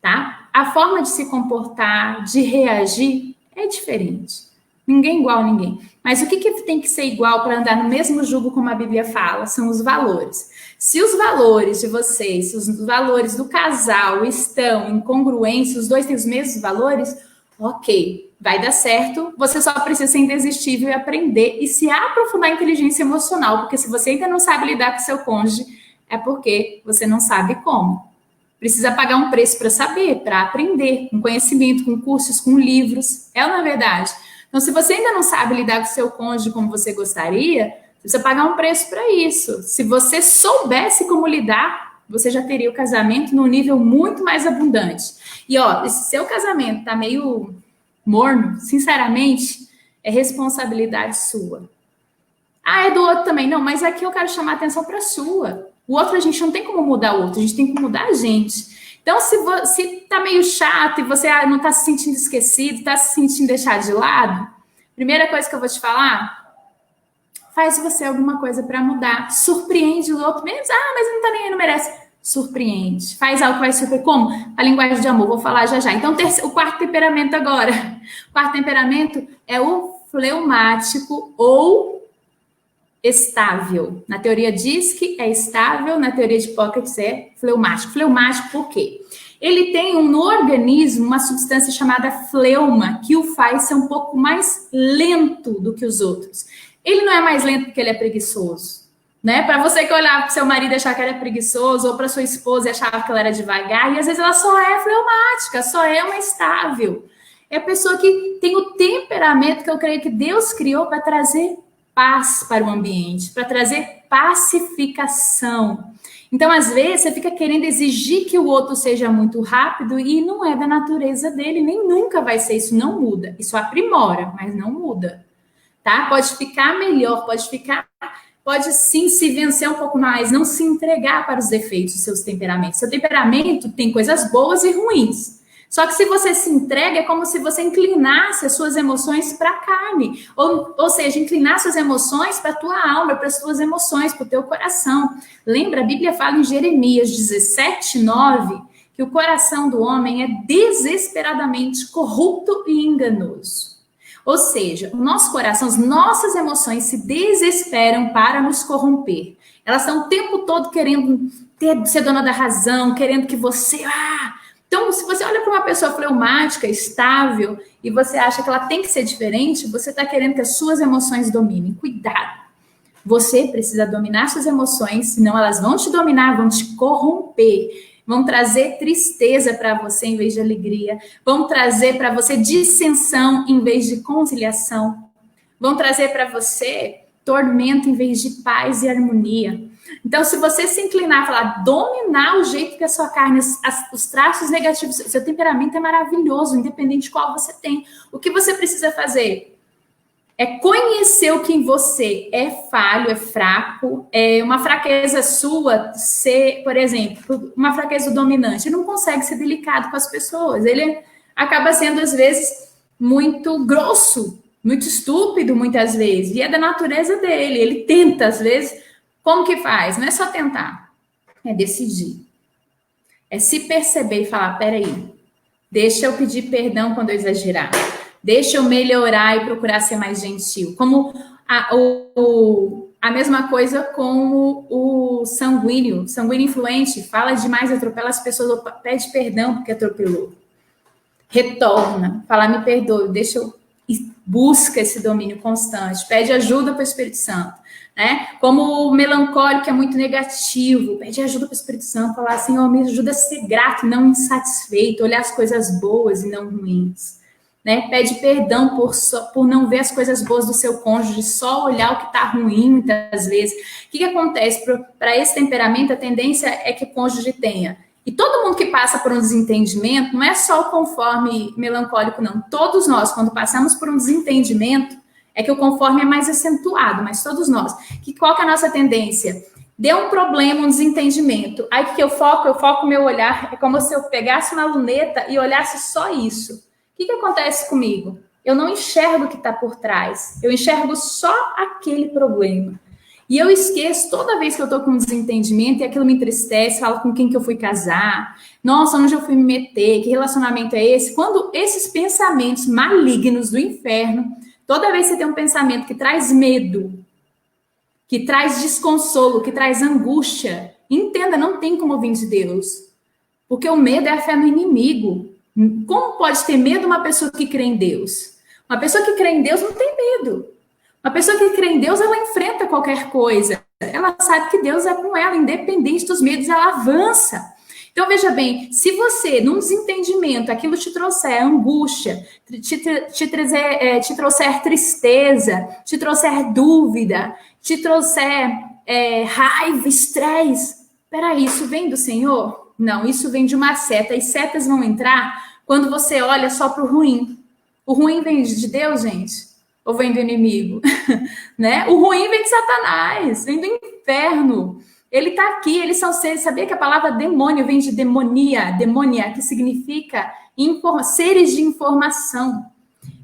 Tá? A forma de se comportar, de reagir, é diferente. Ninguém igual a ninguém. Mas o que tem que ser igual para andar no mesmo jugo, como a Bíblia fala? São os valores. Se os valores de vocês, se os valores do casal estão incongruentes, os dois têm os mesmos valores, ok, vai dar certo. Você só precisa ser indesistível e aprender e se aprofundar em inteligência emocional, porque se você ainda não sabe lidar com seu cônjuge, é porque você não sabe como. Precisa pagar um preço para saber, para aprender, com conhecimento, com cursos, com livros. É ou não é verdade? Então, se você ainda não sabe lidar com seu cônjuge como você gostaria, você precisa pagar um preço para isso. Se você soubesse como lidar, você já teria o casamento num nível muito mais abundante. E, se seu casamento tá meio morno, sinceramente, é responsabilidade sua. Ah, é do outro também. Não, mas aqui eu quero chamar a atenção para a sua. O outro, a gente não tem como mudar o outro, a gente tem que mudar a gente. Então, se tá meio chato e você não tá se sentindo esquecido, tá se sentindo deixado de lado, primeira coisa que eu vou te falar, faz você alguma coisa para mudar. Surpreende o outro mesmo. Ah, mas não tá nem aí, não merece. Surpreende. Faz algo que vai surpreender. Como? A linguagem de amor, vou falar já já. Então, o quarto temperamento agora. O quarto temperamento é o fleumático ou estável. Na teoria diz que é estável, na teoria de Hipócrates é fleumático. Fleumático por quê? Ele tem no organismo uma substância chamada fleuma, que o faz ser um pouco mais lento do que os outros. Ele não é mais lento porque ele é preguiçoso, né? Para você que olhava para seu marido e achava que ele era preguiçoso, ou para sua esposa e achava que ela era devagar, e às vezes ela só é fleumática, só é uma estável. É a pessoa que tem o temperamento que eu creio que Deus criou para trazer paz para o ambiente, para trazer pacificação. Então, às vezes, você fica querendo exigir que o outro seja muito rápido e não é da natureza dele, nem nunca vai ser. Isso não muda. Isso aprimora, mas não muda. Tá? Pode ficar melhor, pode sim se vencer um pouco mais, não se entregar para os defeitos dos seus temperamentos. Seu temperamento tem coisas boas e ruins. Só que se você se entrega, é como se você inclinasse as suas emoções para a carne. Ou seja, inclinasse as emoções para a tua alma, para as tuas emoções, para o teu coração. Lembra, a Bíblia fala em Jeremias 17:9, que o coração do homem é desesperadamente corrupto e enganoso. Ou seja, o nosso coração, as nossas emoções se desesperam para nos corromper. Elas estão o tempo todo querendo ser dona da razão, querendo que você... Então, se você olha para uma pessoa fleumática, estável, e você acha que ela tem que ser diferente, você está querendo que as suas emoções dominem. Cuidado! Você precisa dominar suas emoções, senão elas vão te dominar, vão te corromper, vão trazer tristeza para você em vez de alegria, vão trazer para você dissensão em vez de conciliação, vão trazer para você tormento em vez de paz e harmonia. Então, se você se inclinar a falar, dominar o jeito que a sua carne, os traços negativos, seu temperamento é maravilhoso, independente de qual você tem. O que você precisa fazer? É conhecer o que em você é falho, é fraco, é uma fraqueza sua ser, por exemplo, uma fraqueza do dominante. Ele não consegue ser delicado com as pessoas. Ele acaba sendo, às vezes, muito grosso, muito estúpido, muitas vezes. E é da natureza dele. Ele tenta, às vezes. Como que faz? Não é só tentar. É decidir. É se perceber e falar, peraí, deixa eu pedir perdão quando eu exagerar. Deixa eu melhorar e procurar ser mais gentil. Como a mesma coisa com o sanguíneo influente, fala demais, atropela as pessoas, pede perdão porque atropelou. Retorna, fala, me perdoe, deixa eu... Busca esse domínio constante, pede ajuda para o Espírito Santo, né? Como o melancólico que é muito negativo, pede ajuda para o Espírito Santo, falar assim, me ajuda a ser grato, não insatisfeito, olhar as coisas boas e não ruins. Né? Pede perdão por não ver as coisas boas do seu cônjuge, só olhar o que está ruim muitas vezes. O que acontece? Para esse temperamento, a tendência é que o cônjuge tenha. E todo mundo que passa por um desentendimento, não é só o conforme melancólico, não. Todos nós, quando passamos por um desentendimento, é que o conforme é mais acentuado, mas todos nós. Qual que é a nossa tendência? Deu um problema, um desentendimento. Aí que eu foco o meu olhar, é como se eu pegasse uma luneta e olhasse só isso. O que acontece comigo? Eu não enxergo o que está por trás. Eu enxergo só aquele problema. E eu esqueço toda vez que eu estou com um desentendimento e aquilo me entristece, falo com quem que eu fui casar, nossa, onde eu fui me meter, que relacionamento é esse? Quando esses pensamentos malignos do inferno, toda vez que você tem um pensamento que traz medo, que traz desconsolo, que traz angústia, entenda, não tem como vir de Deus. Porque o medo é a fé no inimigo. Como pode ter medo uma pessoa que crê em Deus? Uma pessoa que crê em Deus não tem medo. Uma pessoa que crê em Deus, ela enfrenta qualquer coisa. Ela sabe que Deus é com ela, independente dos medos, ela avança. Então, veja bem, se você, num desentendimento, aquilo te trouxer angústia, te trouxer tristeza, te trouxer dúvida, te trouxer raiva, estresse, peraí, isso vem do Senhor? Não, isso vem de uma seta, e setas vão entrar quando você olha só para o ruim. O ruim vem de Deus, gente? Ou vem do inimigo? Né? O ruim vem de Satanás, vem do inferno. Ele está aqui, eles são seres. Sabia que a palavra demônio vem de demonia, que significa seres de informação.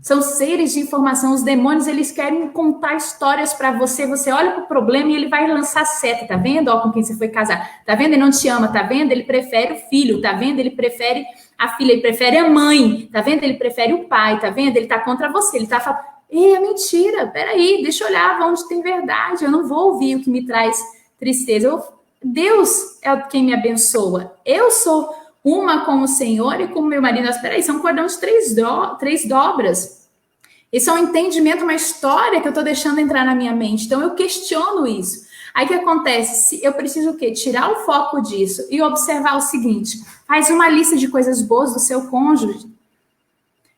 São seres de informação. Os demônios, eles querem contar histórias para você. Você olha para o problema e ele vai lançar seta. Tá vendo? Ó, com quem você foi casar. Tá vendo? Ele não te ama. Tá vendo? Ele prefere o filho. Tá vendo? Ele prefere a filha. Ele prefere a mãe. Tá vendo? Ele prefere o pai. Tá vendo? Ele tá contra você. Ele tá falando... É mentira, peraí, deixa eu olhar onde tem verdade, eu não vou ouvir o que me traz tristeza. Deus é quem me abençoa. Eu sou uma com o Senhor e com o meu marido. Mas peraí, são cordão de três dobras. Isso é um entendimento, uma história que eu estou deixando entrar na minha mente. Então eu questiono isso. Aí o que acontece? Eu preciso o quê? Tirar o foco disso e observar o seguinte: faz uma lista de coisas boas do seu cônjuge,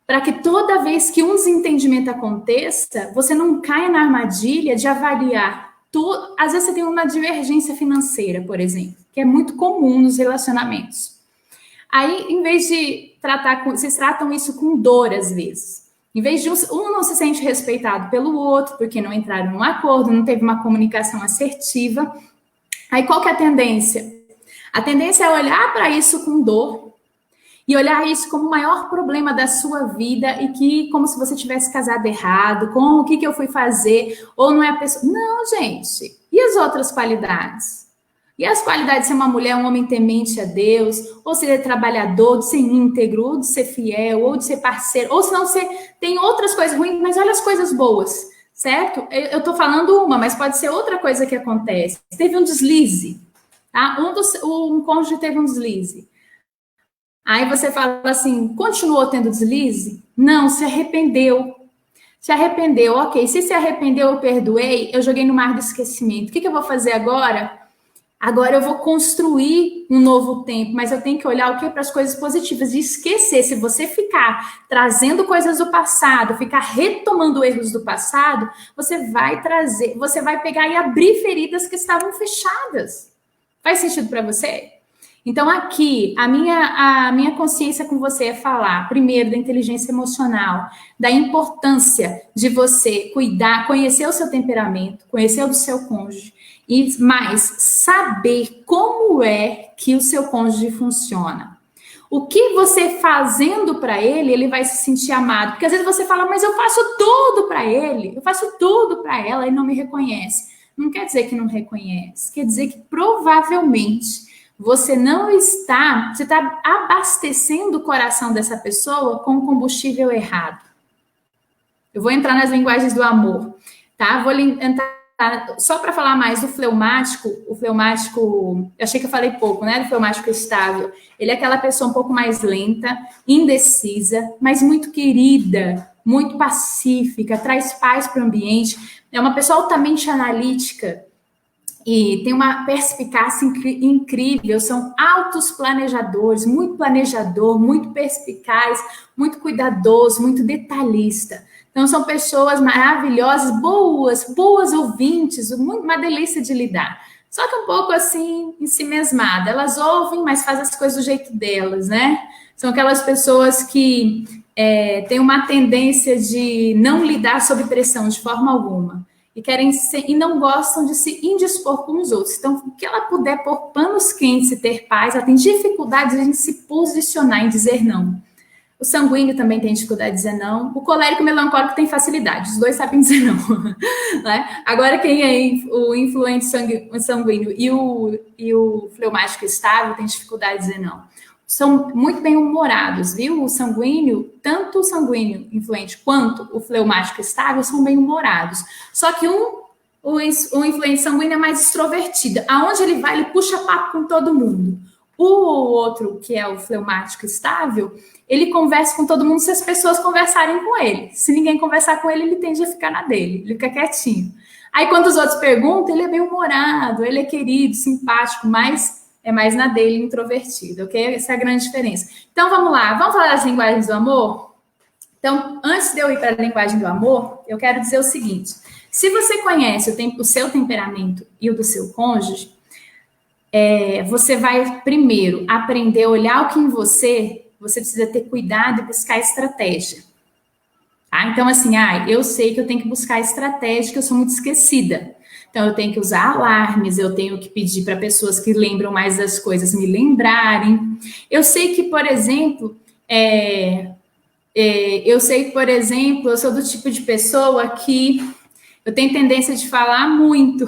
para que toda vez que um desentendimento aconteça, você não caia na armadilha de avaliar. Às vezes você tem uma divergência financeira, por exemplo, que é muito comum nos relacionamentos. Aí, em vez de vocês tratam isso com dor, às vezes. Em vez de um não se sente respeitado pelo outro, porque não entraram num acordo, não teve uma comunicação assertiva. Aí, qual que é a tendência? A tendência é olhar para isso com dor, e olhar isso como o maior problema da sua vida e que como se você tivesse casado errado, com o que eu fui fazer, ou não é a pessoa... Não, gente. E as outras qualidades? E as qualidades de ser uma mulher, um homem temente a Deus, ou ser trabalhador, de ser íntegro, ou de ser fiel, ou de ser parceiro, ou se não você tem outras coisas ruins, mas olha as coisas boas, certo? Eu tô falando uma, mas pode ser outra coisa que acontece. Teve um deslize, tá? Um cônjuge teve um deslize. Aí você fala assim, continuou tendo deslize? Não, se arrependeu. Se arrependeu, ok. Se arrependeu, eu perdoei, eu joguei no mar do esquecimento. O que eu vou fazer agora? Agora eu vou construir um novo tempo, mas eu tenho que olhar o quê? Para as coisas positivas e esquecer. Se você ficar trazendo coisas do passado, ficar retomando erros do passado, você vai pegar e abrir feridas que estavam fechadas. Faz sentido para você? Então, aqui, a minha consciência com você é falar, primeiro, da inteligência emocional, da importância de você cuidar, conhecer o seu temperamento, conhecer o do seu cônjuge, e mais, saber como é que o seu cônjuge funciona. O que você fazendo para ele, ele vai se sentir amado. Porque às vezes você fala, mas eu faço tudo para ele, eu faço tudo para ela e não me reconhece. Não quer dizer que não reconhece, quer dizer que provavelmente você não está, você está abastecendo o coração dessa pessoa com o combustível errado. Eu vou entrar nas linguagens do amor, tá? Vou entrar só para falar mais do fleumático. O fleumático, eu achei que eu falei pouco, né? Do fleumático estável. Ele é aquela pessoa um pouco mais lenta, indecisa, mas muito querida, muito pacífica, traz paz para o ambiente. É uma pessoa altamente analítica e tem uma perspicácia incrível. São altos planejadores, muito planejador, muito perspicaz, muito cuidadoso, muito detalhista. Então, são pessoas maravilhosas, boas ouvintes, uma delícia de lidar. Só que um pouco assim, ensimesmada. Elas ouvem, mas fazem as coisas do jeito delas, né? São aquelas pessoas que têm uma tendência de não lidar sob pressão de forma alguma. E não gostam de se indispor com os outros. Então, o que ela puder pôr panos quentes e ter paz, ela tem dificuldade em se posicionar, em dizer não. O sanguíneo também tem dificuldade de dizer não. O colérico e o melancólico tem facilidade. Os dois sabem dizer não. Né? Agora, quem é o influente sanguíneo e o fleumático estável tem dificuldade de dizer não. São muito bem-humorados, viu? O sanguíneo, tanto o sanguíneo influente quanto o fleumático estável são bem-humorados. Só que o influente sanguíneo é mais extrovertido. Aonde ele vai, ele puxa papo com todo mundo. O outro, que é o fleumático estável, ele conversa com todo mundo se as pessoas conversarem com ele. Se ninguém conversar com ele, ele tende a ficar na dele, ele fica quietinho. Aí, quando os outros perguntam, ele é bem-humorado, ele é querido, simpático, mas é mais na dele, introvertido, ok? Essa é a grande diferença. Então, vamos lá. Vamos falar das linguagens do amor? Então, antes de eu ir para a linguagem do amor, eu quero dizer o seguinte. Se você conhece o seu temperamento e o do seu cônjuge, você vai, primeiro, aprender a olhar o que em você precisa ter cuidado e buscar estratégia. Tá? Então, assim, eu sei que eu tenho que buscar estratégia, que eu sou muito esquecida. Então, eu tenho que usar alarmes, eu tenho que pedir para pessoas que lembram mais das coisas me lembrarem. Eu sei que, por exemplo, eu sou do tipo de pessoa que eu tenho tendência de falar muito,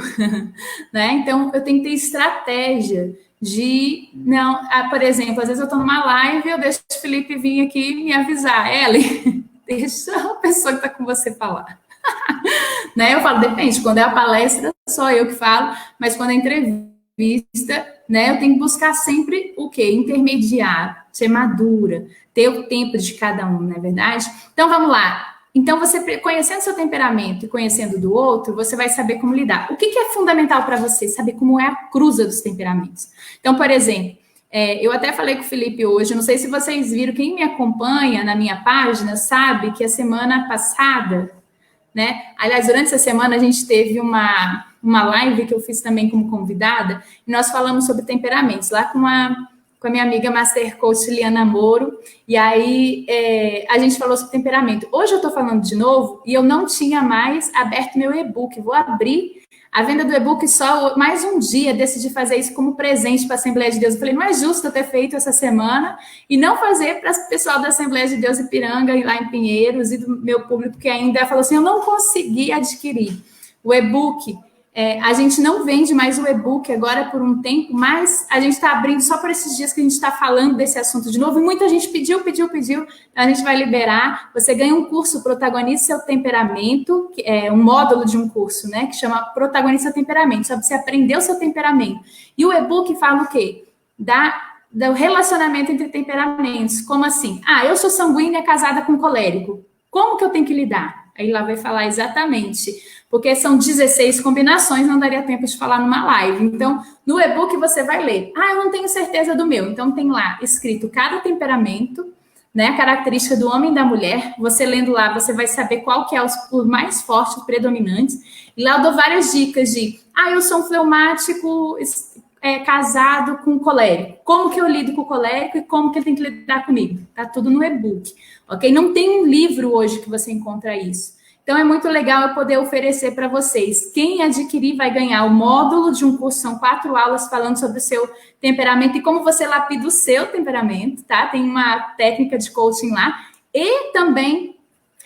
né? Então, eu tenho que ter estratégia de... Não, por exemplo, às vezes eu estou numa live e eu deixo o Felipe vir aqui me avisar. Ellie, deixa a pessoa que está com você falar. Né? Eu falo, depende, quando é a palestra, só eu que falo, mas quando é entrevista, né, eu tenho que buscar sempre o quê? Intermediar, ser madura, ter o tempo de cada um, não é verdade? Então, vamos lá. Então, você conhecendo seu temperamento e conhecendo do outro, você vai saber como lidar. O que é fundamental para você? Saber como é a cruza dos temperamentos. Então, por exemplo, eu até falei com o Felipe hoje, não sei se vocês viram, quem me acompanha na minha página sabe que a semana passada, né? Aliás, durante essa semana a gente teve uma live que eu fiz também como convidada, e nós falamos sobre temperamentos, lá com a minha amiga Master Coach Liana Moro, e aí a gente falou sobre temperamento. Hoje eu estou falando de novo, e eu não tinha mais aberto meu e-book, vou abrir a venda do e-book só mais um dia, decidi fazer isso como presente para a Assembleia de Deus. Eu falei, não é justo eu ter feito essa semana e não fazer para o pessoal da Assembleia de Deus Ipiranga, e lá em Pinheiros, e do meu público que ainda falou assim, eu não consegui adquirir o e-book. A gente não vende mais o e-book agora por um tempo, mas a gente está abrindo só por esses dias que a gente está falando desse assunto de novo. E muita gente pediu. A gente vai liberar. Você ganha um curso Protagonize Seu Temperamento, que é um módulo de um curso, né? Que chama Protagonize Seu Temperamento, só para você aprender o seu temperamento. E o e-book fala o quê? Do relacionamento entre temperamentos. Como assim? Eu sou sanguínea casada com colérico. Como que eu tenho que lidar? Aí lá vai falar exatamente, porque são 16 combinações, não daria tempo de falar numa live. Então, no e-book você vai ler. Eu não tenho certeza do meu. Então, tem lá escrito cada temperamento, né, a característica do homem e da mulher. Você lendo lá, você vai saber qual que é os mais fortes, os predominantes. E lá eu dou várias dicas de, eu sou um fleumático casado com colérico. Como que eu lido com o colérico e como que ele tem que lidar comigo? Tá tudo no e-book, ok? Não tem um livro hoje que você encontra isso. Então, é muito legal eu poder oferecer para vocês. Quem adquirir vai ganhar o módulo de um curso, são 4 aulas falando sobre o seu temperamento e como você lapida o seu temperamento, tá? Tem uma técnica de coaching lá. E também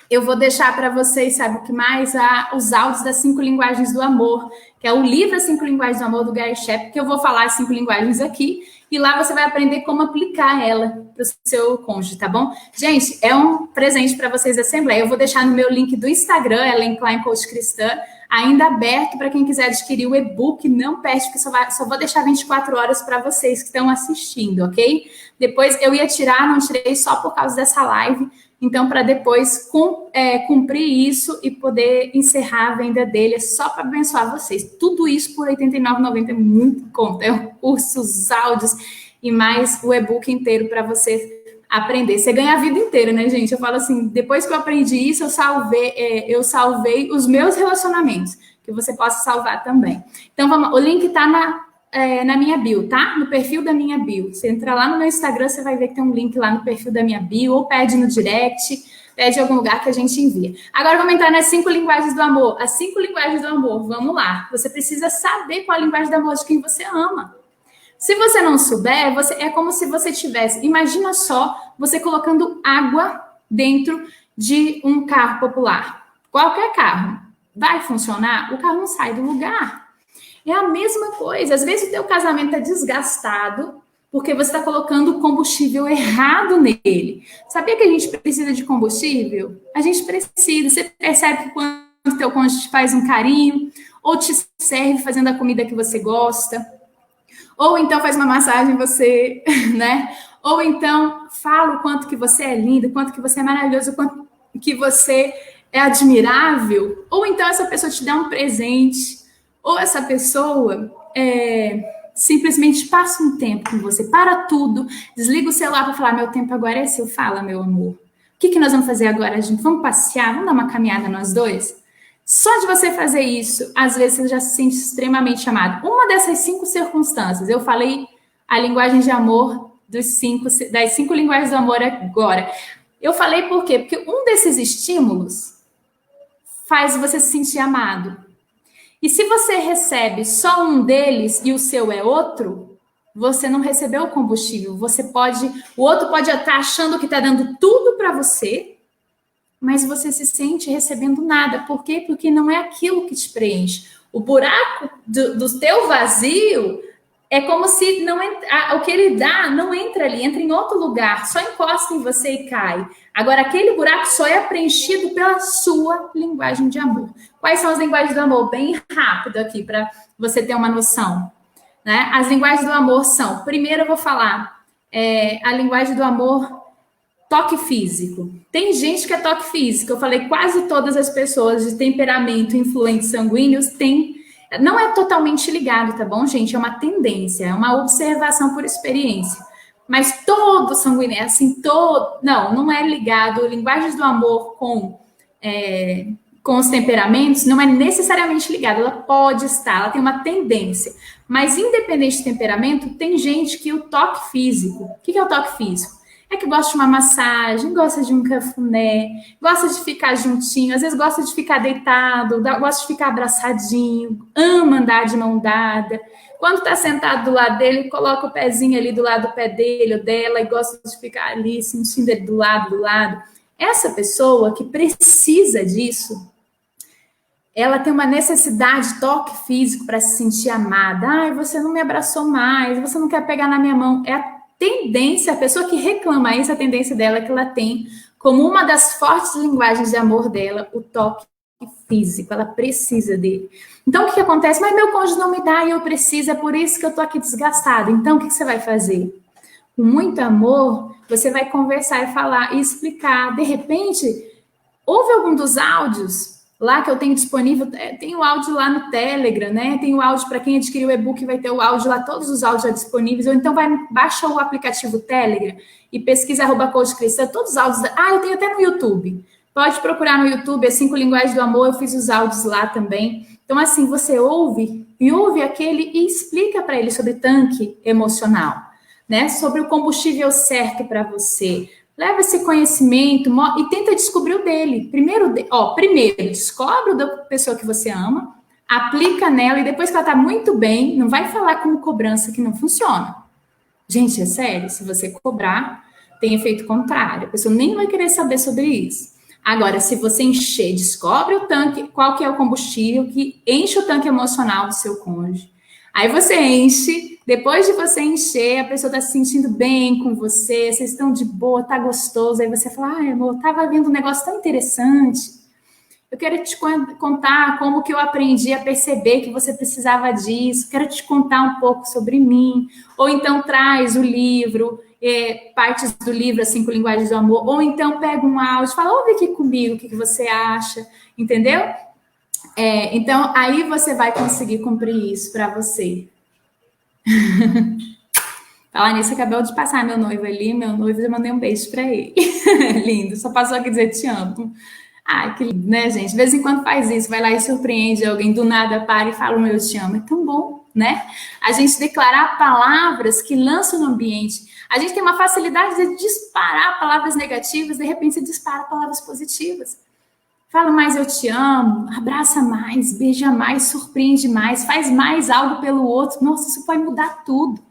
eu vou deixar para vocês, sabe o que mais? Os áudios das 5 linguagens do amor, que é o livro As 5 Linguagens do Amor, do Gary Chapman, que eu vou falar as 5 linguagens aqui, e lá você vai aprender como aplicar ela para o seu cônjuge, tá bom? Gente, é um presente para vocês da Assembleia. Eu vou deixar no meu link do Instagram, Ellen Klein Coach Cristã, ainda aberto para quem quiser adquirir o e-book. Não perde, porque só vou deixar 24 horas para vocês que estão assistindo, ok? Depois eu ia tirar, não tirei só por causa dessa live. Então, para depois cumprir isso e poder encerrar a venda dele, é só para abençoar vocês. Tudo isso por R$ 89,90 é muito conta. É o curso, os áudios e mais o e-book inteiro para você aprender. Você ganha a vida inteira, né, gente? Eu falo assim, depois que eu aprendi isso, eu salvei os meus relacionamentos, que você possa salvar também. Então, vamos, o link está na minha bio, tá? No perfil da minha bio. Você entra lá no meu Instagram, você vai ver que tem um link lá no perfil da minha bio, ou pede no direct, pede em algum lugar que a gente envia. Agora vamos entrar nas 5 linguagens do amor. As 5 linguagens do amor, vamos lá. Você precisa saber qual a linguagem do amor de quem você ama. Se você não souber, é como se você tivesse... Imagina só você colocando água dentro de um carro popular. Qualquer carro. Vai funcionar? O carro não sai do lugar. É a mesma coisa. Às vezes o teu casamento está desgastado porque você está colocando o combustível errado nele. Sabia que a gente precisa de combustível? A gente precisa. Você percebe quando o teu cônjuge faz um carinho, ou te serve fazendo a comida que você gosta, ou então faz uma massagem em você, né? Ou então fala o quanto que você é lindo, o quanto que você é maravilhoso, o quanto que você é admirável. Ou então essa pessoa te dá um presente. Ou essa pessoa simplesmente passa um tempo com você, para tudo, desliga o celular para falar, meu tempo agora é seu, fala, meu amor. O que nós vamos fazer agora, gente? Vamos passear? Vamos dar uma caminhada nós dois? Só de você fazer isso, às vezes você já se sente extremamente amado. Uma dessas 5 circunstâncias, eu falei a linguagem de amor das 5 linguagens do amor agora. Eu falei por quê? Porque um desses estímulos faz você se sentir amado. E se você recebe só um deles e o seu é outro, você não recebeu o combustível. O outro pode estar achando que está dando tudo para você, mas você se sente recebendo nada. Por quê? Porque não é aquilo que te preenche. O buraco do teu vazio é como se o que ele dá não entra ali, entra em outro lugar, só encosta em você e cai. Agora, aquele buraco só é preenchido pela sua linguagem de amor. Quais são as linguagens do amor? Bem rápido aqui, para você ter uma noção. Né? As linguagens do amor são, primeiro eu vou falar, a linguagem do amor, toque físico. Tem gente que é toque físico. Eu falei, quase todas as pessoas de temperamento influentes sanguíneos têm. Não é totalmente ligado, tá bom, gente? É uma tendência, é uma observação por experiência. Mas todo sanguíneo é assim, não é ligado. Linguagens do amor com os temperamentos não é necessariamente ligado. Ela pode estar, ela tem uma tendência. Mas independente do temperamento, tem gente que o toque físico... O que é o toque físico? É que gosta de uma massagem, gosta de um cafuné, gosta de ficar juntinho, às vezes gosta de ficar deitado, gosta de ficar abraçadinho, ama andar de mão dada. Quando está sentado do lado dele, coloca o pezinho ali do lado do pé dele ou dela e gosta de ficar ali sentindo ele do lado. Essa pessoa que precisa disso, ela tem uma necessidade de toque físico para se sentir amada. Ai, você não me abraçou mais, você não quer pegar na minha mão. É a tendência, a pessoa que reclama isso, a tendência dela é que ela tem como uma das fortes linguagens de amor dela, o toque físico, ela precisa dele. Então, o que acontece? Mas meu cônjuge não me dá e eu preciso, é por isso que eu tô aqui desgastada. Então, o que você vai fazer? Com muito amor, você vai conversar e falar e explicar. De repente, ouve algum dos áudios lá que eu tenho disponível, tem o áudio lá no Telegram, né? Tem o áudio para quem adquiriu o e-book, vai ter o áudio lá, todos os áudios já disponíveis, ou então baixa o aplicativo Telegram e pesquisa @coach cristã, todos os áudios. Eu tenho até no YouTube. Pode procurar no YouTube, as 5 linguagens do amor, eu fiz os áudios lá também. Então, assim, você ouve aquele e explica para ele sobre tanque emocional, né? Sobre o combustível certo para você. Leva esse conhecimento e tenta descobrir o dele. Primeiro, descobre o da pessoa que você ama, aplica nela e depois que ela está muito bem, não vai falar como cobrança que não funciona. Gente, é sério, se você cobrar, tem efeito contrário. A pessoa nem vai querer saber sobre isso. Agora, se você encher, descobre o tanque, qual que é o combustível que enche o tanque emocional do seu cônjuge. Aí você enche, depois de você encher, a pessoa está se sentindo bem com você, vocês estão de boa, tá gostoso. Aí você fala, ai, amor, tava vendo um negócio tão interessante. Eu quero te contar como que eu aprendi a perceber que você precisava disso. Quero te contar um pouco sobre mim. Ou então traz o livro, partes do livro, assim, com linguagem do amor. Ou então pega um áudio, fala, ouve aqui comigo, o que você acha, entendeu? Então, aí você vai conseguir cumprir isso para você. Falar nisso, acabou de passar meu noivo ali. Meu noivo, eu mandei um beijo para ele. Lindo, só passou aqui dizer te amo. Ai, que lindo, né, gente? De vez em quando faz isso, vai lá e surpreende alguém, do nada para e fala eu te amo. É tão bom, né? A gente declarar palavras que lançam no ambiente. A gente tem uma facilidade de disparar palavras negativas, de repente você dispara palavras positivas. Fala mais eu te amo, abraça mais, beija mais, surpreende mais, faz mais algo pelo outro. Nossa, isso pode mudar tudo.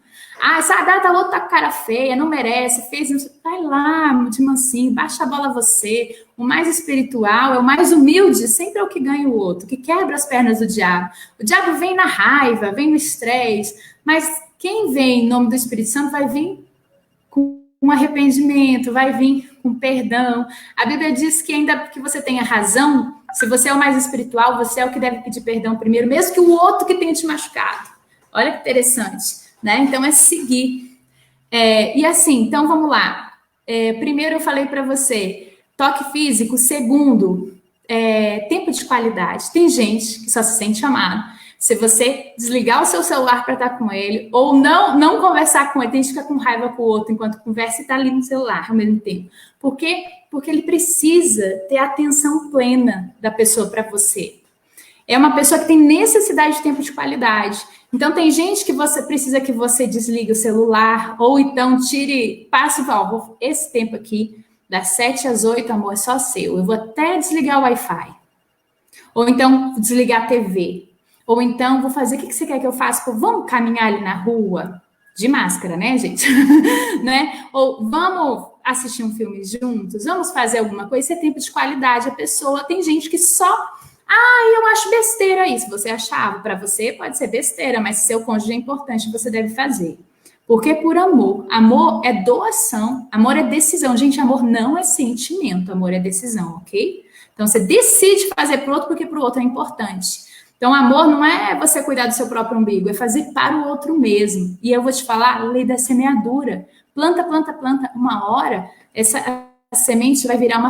Ah, essa data, o outro tá com cara feia, não merece, fez isso. Vai lá, de mansinho, baixa a bola você. O mais espiritual é o mais humilde, sempre é o que ganha o outro, que quebra as pernas do diabo. O diabo vem na raiva, vem no estresse, mas quem vem em nome do Espírito Santo vai vir com arrependimento, vai vir com perdão. A Bíblia diz que ainda que você tenha razão, se você é o mais espiritual, você é o que deve pedir perdão primeiro, mesmo que o outro que tenha te machucado. Olha que interessante, né? Então é seguir. E assim, então vamos lá. Primeiro eu falei para você, toque físico. Segundo, tempo de qualidade. Tem gente que só se sente amado se você desligar o seu celular para estar com ele, ou não conversar com ele, tem que ficar com raiva com o outro enquanto conversa e está ali no celular ao mesmo tempo. Por quê? Porque ele precisa ter a atenção plena da pessoa para você. É uma pessoa que tem necessidade de tempo de qualidade. Então, tem gente que você precisa que você desligue o celular, ou então passe, esse tempo aqui, das 7 às 8, amor, é só seu. Eu vou até desligar o Wi-Fi. Ou então, desligar a TV. Ou então, vou fazer, o que você quer que eu faça? Vamos caminhar ali na rua? De máscara, né, gente? Né? Ou vamos assistir um filme juntos? Vamos fazer alguma coisa? Isso é tempo de qualidade. A pessoa, tem gente que só... eu acho besteira isso. Você achava, para você pode ser besteira, mas se seu cônjuge é importante, você deve fazer. Porque por amor. Amor é doação, amor é decisão. Gente, amor não é sentimento, amor é decisão, ok? Então, você decide fazer para o outro porque para o outro é importante. Então, amor não é você cuidar do seu próprio umbigo, é fazer para o outro mesmo. E eu vou te falar, a lei da semeadura. Planta, planta, planta. Uma hora, essa semente vai virar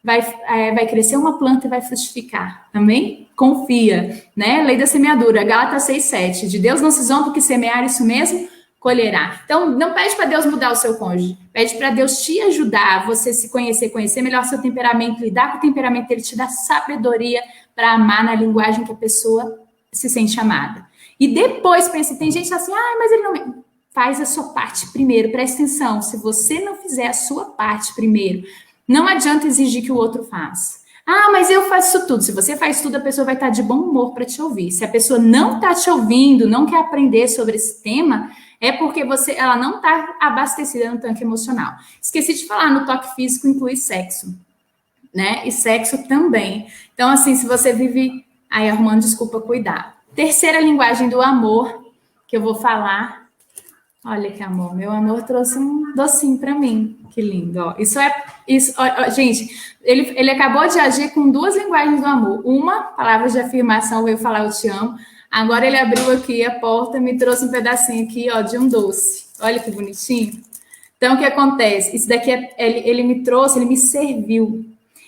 vai crescer uma planta e vai frutificar. Amém? Confia, né? Lei da semeadura, Gálatas 6:7. De Deus não se zomba, que semear isso mesmo colherá. Então, não pede para Deus mudar o seu cônjuge. Pede para Deus te ajudar a você se conhecer melhor seu temperamento, lidar com o temperamento dele, te dar sabedoria para amar na linguagem que a pessoa se sente amada. E depois, pensa, tem gente assim, mas ele não... Faz a sua parte primeiro, presta atenção. Se você não fizer a sua parte primeiro, não adianta exigir que o outro faça. Mas eu faço tudo. Se você faz tudo, a pessoa vai estar de bom humor para te ouvir. Se a pessoa não está te ouvindo, não quer aprender sobre esse tema, é porque ela não está abastecida no tanque emocional. Esqueci de falar, no toque físico inclui sexo, né? E sexo também. Então, assim, se você vive aí arrumando desculpa, cuidado. Terceira linguagem do amor que eu vou falar. Olha que amor, meu amor trouxe um docinho para mim. Que lindo, ó. Gente, ele acabou de agir com duas linguagens do amor. Uma, palavras de afirmação, veio falar eu te amo. Agora ele abriu aqui a porta, me trouxe um pedacinho aqui, ó, de um doce. Olha que bonitinho. Então, o que acontece? Isso daqui, ele me trouxe, ele me serviu.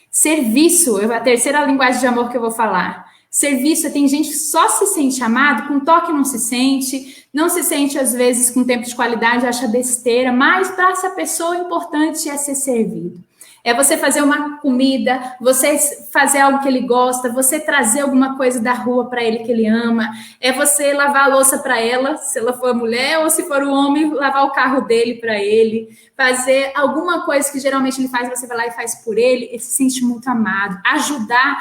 Serviço, a terceira linguagem de amor que eu vou falar. Serviço, tem gente que só se sente amado, com toque não se sente às vezes com tempo de qualidade, acha besteira, mas para essa pessoa o importante é ser servido. É você fazer uma comida, você fazer algo que ele gosta, você trazer alguma coisa da rua para ele que ele ama. É você lavar a louça para ela, se ela for mulher, ou se for o homem, lavar o carro dele para ele. Fazer alguma coisa que geralmente ele faz, você vai lá e faz por ele, ele se sente muito amado. Ajudar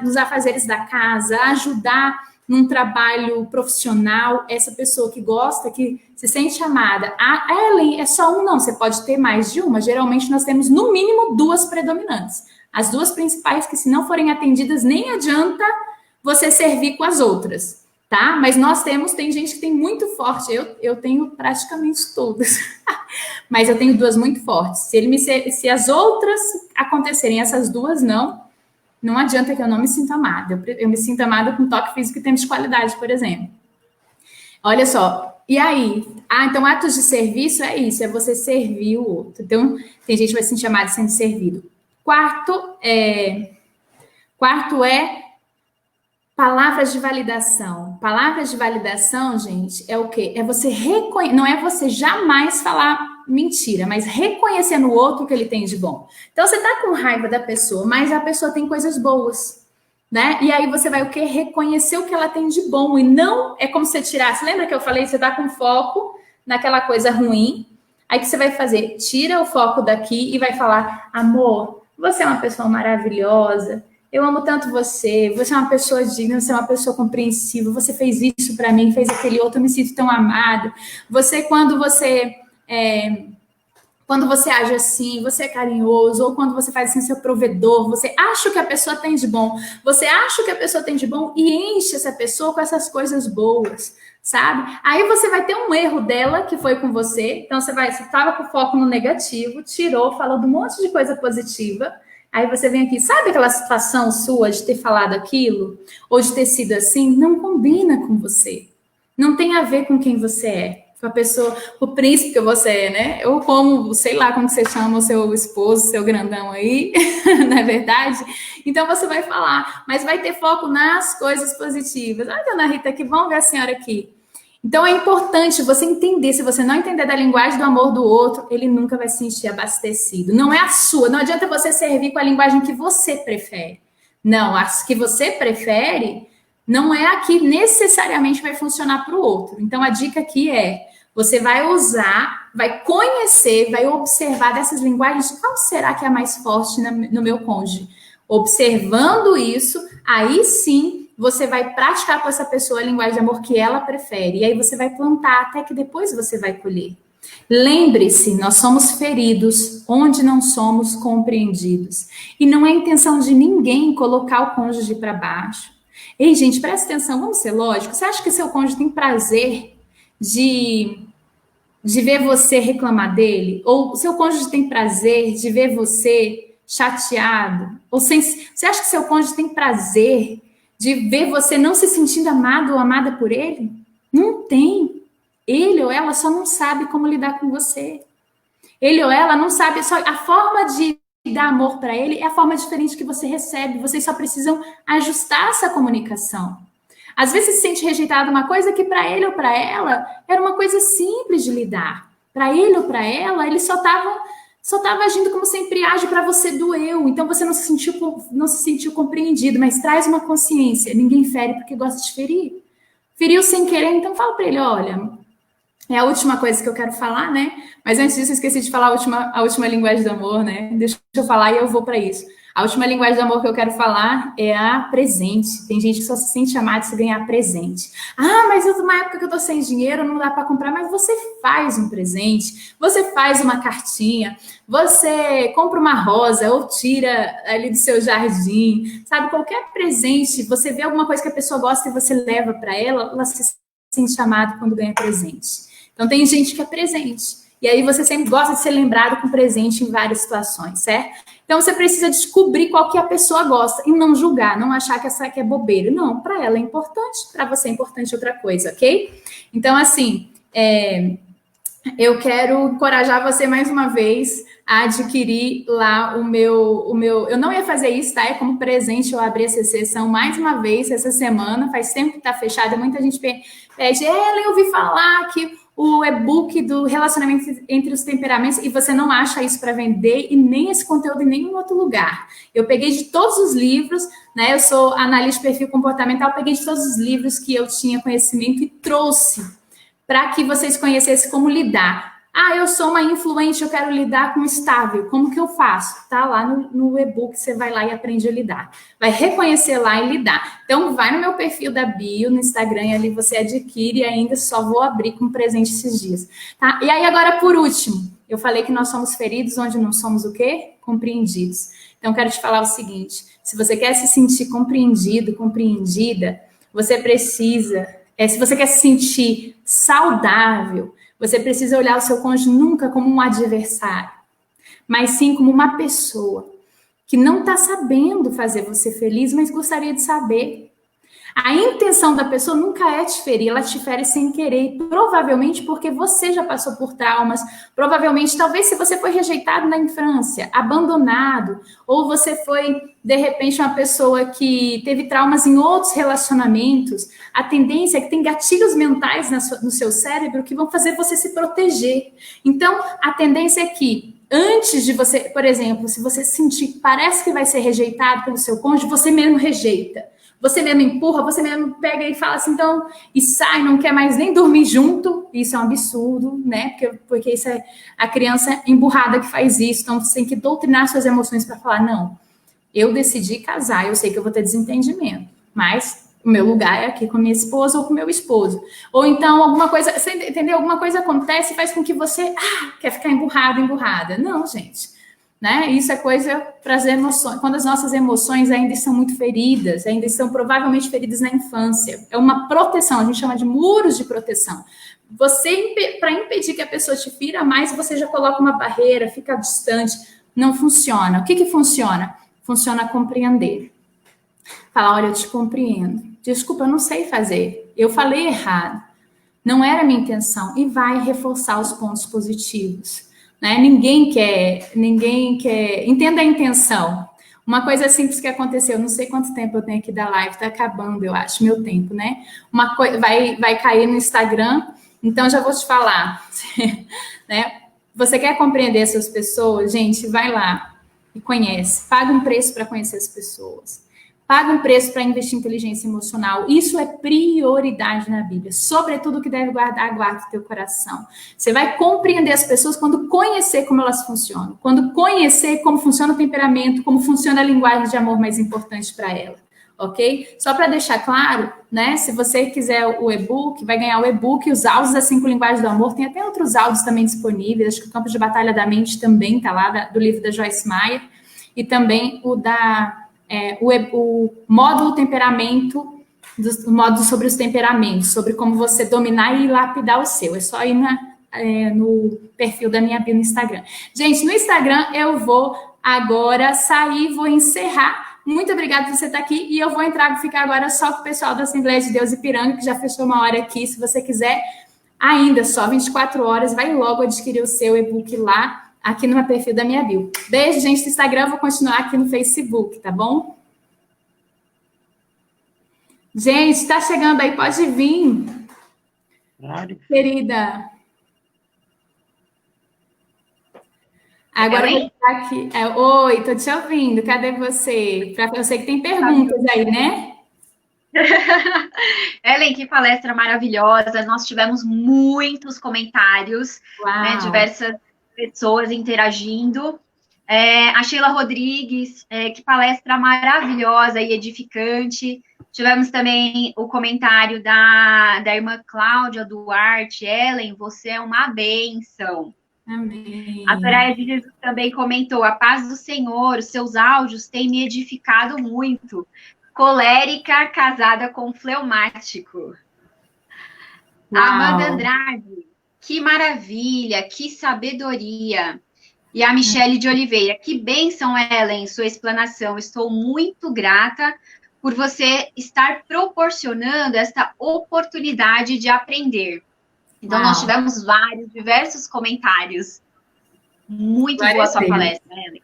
nos afazeres da casa, ajudar num trabalho profissional, essa pessoa que gosta, que se sente amada. A Ellen é só um, não, você pode ter mais de uma. Geralmente nós temos no mínimo 2 predominantes. As 2 principais que, se não forem atendidas, nem adianta você servir com as outras, tá? Mas nós tem gente que tem muito forte, eu tenho praticamente todas, mas eu tenho 2 muito fortes. Se as outras acontecerem, essas 2 não adianta, que eu não me sinta amada. Eu me sinto amada com toque físico e tempo de qualidade, por exemplo. Olha só. E aí? Então atos de serviço é isso, é você servir o outro. Então, tem gente que vai se sentir amada sendo servido. Quarto é palavras de validação. Palavras de validação, gente, é o quê? É você reconhecer, não é você jamais falar mentira, mas reconhecer no outro o que ele tem de bom. Então, você tá com raiva da pessoa, mas a pessoa tem coisas boas, né? E aí você vai o quê? Reconhecer o que ela tem de bom, e não é como se você tirasse, lembra que eu falei, você tá com foco naquela coisa ruim, aí o que você vai fazer? Tira o foco daqui e vai falar, amor, você é uma pessoa maravilhosa, eu amo tanto você, você é uma pessoa digna, você é uma pessoa compreensiva, você fez isso para mim, fez aquele outro, eu me sinto tão amado. Quando você age assim, você é carinhoso, ou quando você faz assim, seu provedor, você acha o que a pessoa tem de bom, você acha o que a pessoa tem de bom e enche essa pessoa com essas coisas boas, sabe? Aí você vai ter um erro dela, que foi com você, então você estava com foco no negativo, tirou, falou de um monte de coisa positiva. Aí você vem aqui, sabe aquela situação sua de ter falado aquilo? Ou de ter sido assim? Não combina com você. Não tem a ver com quem você é. Com a pessoa, o príncipe que você é, né? Ou como, sei lá como você chama o seu esposo, seu grandão aí, não é verdade? Então você vai falar, mas vai ter foco nas coisas positivas. Ai, dona Rita, que bom ver a senhora aqui. Então é importante você entender, se você não entender da linguagem do amor do outro, ele nunca vai se sentir abastecido. Não é a sua, não adianta você servir com a linguagem que você prefere. Não, as que você prefere não é a que necessariamente vai funcionar para o outro. Então a dica aqui é, você vai usar, vai conhecer, vai observar dessas linguagens, qual será que é a mais forte no meu cônjuge? Observando isso, aí sim você vai praticar com essa pessoa a linguagem de amor que ela prefere. E aí você vai plantar até que depois você vai colher. Lembre-se, nós somos feridos onde não somos compreendidos. E não é intenção de ninguém colocar o cônjuge para baixo. Ei, gente, presta atenção, vamos ser lógicos. Você acha que seu cônjuge tem prazer de ver você reclamar dele? Ou seu cônjuge tem prazer de ver você chateado? Ou você acha que seu cônjuge tem prazer de ver você não se sentindo amado ou amada por ele? Não tem. Ele ou ela só não sabe como lidar com você. Ele ou ela não sabe, só a forma de dar amor para ele é a forma diferente que você recebe. Vocês só precisam ajustar essa comunicação. Às vezes você se sente rejeitado uma coisa que para ele ou para ela era uma coisa simples de lidar. Para ele ou para ela, ele só estava agindo como sempre age, para você doeu. Então você não se sentiu compreendido, mas traz uma consciência. Ninguém fere porque gosta de ferir. Feriu sem querer, então fala para ele, olha, é a última coisa que eu quero falar, né? Mas antes disso eu esqueci de falar a última linguagem do amor, né? Deixa eu falar e eu vou para isso. A última linguagem do amor que eu quero falar é a presente. Tem gente que só se sente amada se ganhar presente. Ah, mas numa época que eu tô sem dinheiro, não dá para comprar, mas você faz um presente, você faz uma cartinha, você compra uma rosa ou tira ali do seu jardim, sabe? Qualquer presente, você vê alguma coisa que a pessoa gosta e você leva para ela, ela se sente amada quando ganha presente. Então tem gente que é presente. E aí você sempre gosta de ser lembrado com presente em várias situações, certo? Então, você precisa descobrir qual que a pessoa gosta e não julgar, não achar que essa aqui é bobeira. Não, para ela é importante, para você é importante outra coisa, ok? Então, assim, eu quero encorajar você mais uma vez a adquirir lá o meu... Eu não ia fazer isso, tá? É como presente eu abri essa sessão mais uma vez essa semana. Faz tempo que tá fechada, muita gente pede, Ellen, eu ouvi falar que o e-book do relacionamento entre os temperamentos e você não acha isso para vender e nem esse conteúdo em nenhum outro lugar. Eu peguei de todos os livros, né? Eu sou analista de perfil comportamental, peguei de todos os livros que eu tinha conhecimento e trouxe para que vocês conhecessem como lidar. Ah, eu sou uma influente, eu quero lidar com estável. Como que eu faço? Tá lá no e-book, você vai lá e aprende a lidar. Vai reconhecer lá e lidar. Então, vai no meu perfil da bio, no Instagram, e ali você adquire e ainda só vou abrir com presente esses dias. Tá? E aí, agora, por último, eu falei que nós somos feridos onde não somos o quê? Compreendidos. Então, quero te falar o seguinte, se você quer se sentir compreendido, compreendida, você precisa, se você quer se sentir saudável, você precisa olhar o seu cônjuge nunca como um adversário, mas sim como uma pessoa que não está sabendo fazer você feliz, mas gostaria de saber. A intenção da pessoa nunca é te ferir, ela te fere sem querer, provavelmente porque você já passou por traumas, provavelmente, talvez se você foi rejeitado na infância, abandonado, ou você foi, de repente, uma pessoa que teve traumas em outros relacionamentos, a tendência é que tem gatilhos mentais no seu cérebro que vão fazer você se proteger. Então, a tendência é que, antes de você, por exemplo, se você sentir que parece que vai ser rejeitado pelo seu cônjuge, você mesmo rejeita. Você mesmo empurra, você mesmo pega e fala assim, então, e sai, não quer mais nem dormir junto. Isso é um absurdo, né? Porque isso é a criança emburrada que faz isso. Então, você tem que doutrinar suas emoções para falar, não, eu decidi casar, eu sei que eu vou ter desentendimento, mas o meu lugar é aqui com a minha esposa ou com o meu esposo. Ou então, alguma coisa, você entendeu? Alguma coisa acontece e faz com que você quer ficar emburrado, emburrada. Não, gente. Né? Isso é coisa para as emoções, quando as nossas emoções ainda estão muito feridas, ainda estão provavelmente feridas na infância. É uma proteção, a gente chama de muros de proteção. Você, para impedir que a pessoa te fira mais, você já coloca uma barreira, fica distante. Não funciona. O que funciona? Funciona compreender. Falar, olha, eu te compreendo. Desculpa, eu não sei fazer. Eu falei errado. Não era a minha intenção. E vai reforçar os pontos positivos. Né? Ninguém quer, entenda a intenção. Uma coisa simples que aconteceu, não sei quanto tempo eu tenho aqui da live, tá acabando, eu acho, meu tempo, né? Uma coisa vai cair no Instagram, então já vou te falar, né? Você quer compreender essas pessoas? Gente, vai lá e conhece, paga um preço para conhecer as pessoas. Paga um preço para investir em inteligência emocional. Isso é prioridade na Bíblia. Sobretudo o que deve guardar, guarda o teu coração. Você vai compreender as pessoas quando conhecer como elas funcionam. Quando conhecer como funciona o temperamento, como funciona a linguagem de amor mais importante para ela. Ok? Só para deixar claro, né? Se você quiser o e-book, vai ganhar o e-book, os áudios das 5 linguagens do amor. Tem até outros áudios também disponíveis. Acho que o Campo de Batalha da Mente também está lá, do livro da Joyce Meyer. E também o módulo temperamento, o módulo sobre os temperamentos, sobre como você dominar e lapidar o seu. É só ir no perfil da minha bio no Instagram. Gente, no Instagram eu vou agora sair, vou encerrar. Muito obrigada por você estar aqui. E eu vou ficar agora só com o pessoal da Assembleia de Deus Ipiranga, que já fechou uma hora aqui. Se você quiser, ainda só 24 horas, vai logo adquirir o seu e-book lá, aqui no meu perfil da minha bio. Beijo, gente, do Instagram. Vou continuar aqui no Facebook, tá bom? Gente, tá chegando aí, pode vir. Claro. Querida. Agora eu vou ficar aqui. Oi, tô te ouvindo. Cadê você? Eu sei que tem perguntas aí, né? Ellen, que palestra maravilhosa. Nós tivemos muitos comentários, né, diversas pessoas interagindo. A Sheila Rodrigues, que palestra maravilhosa e edificante. Tivemos também o comentário da irmã Cláudia Duarte. Ellen, você é uma bênção. Amém. A Soraya de Jesus também comentou: a paz do Senhor, os seus áudios têm me edificado muito. Colérica casada com fleumático. Uau. A Amanda Andrade, que maravilha, que sabedoria. E a Michele de Oliveira, que bênção, Ellen, sua explanação. Estou muito grata por você estar proporcionando esta oportunidade de aprender. Então, nós tivemos diversos comentários. Muito boa a sua palestra, Ellen.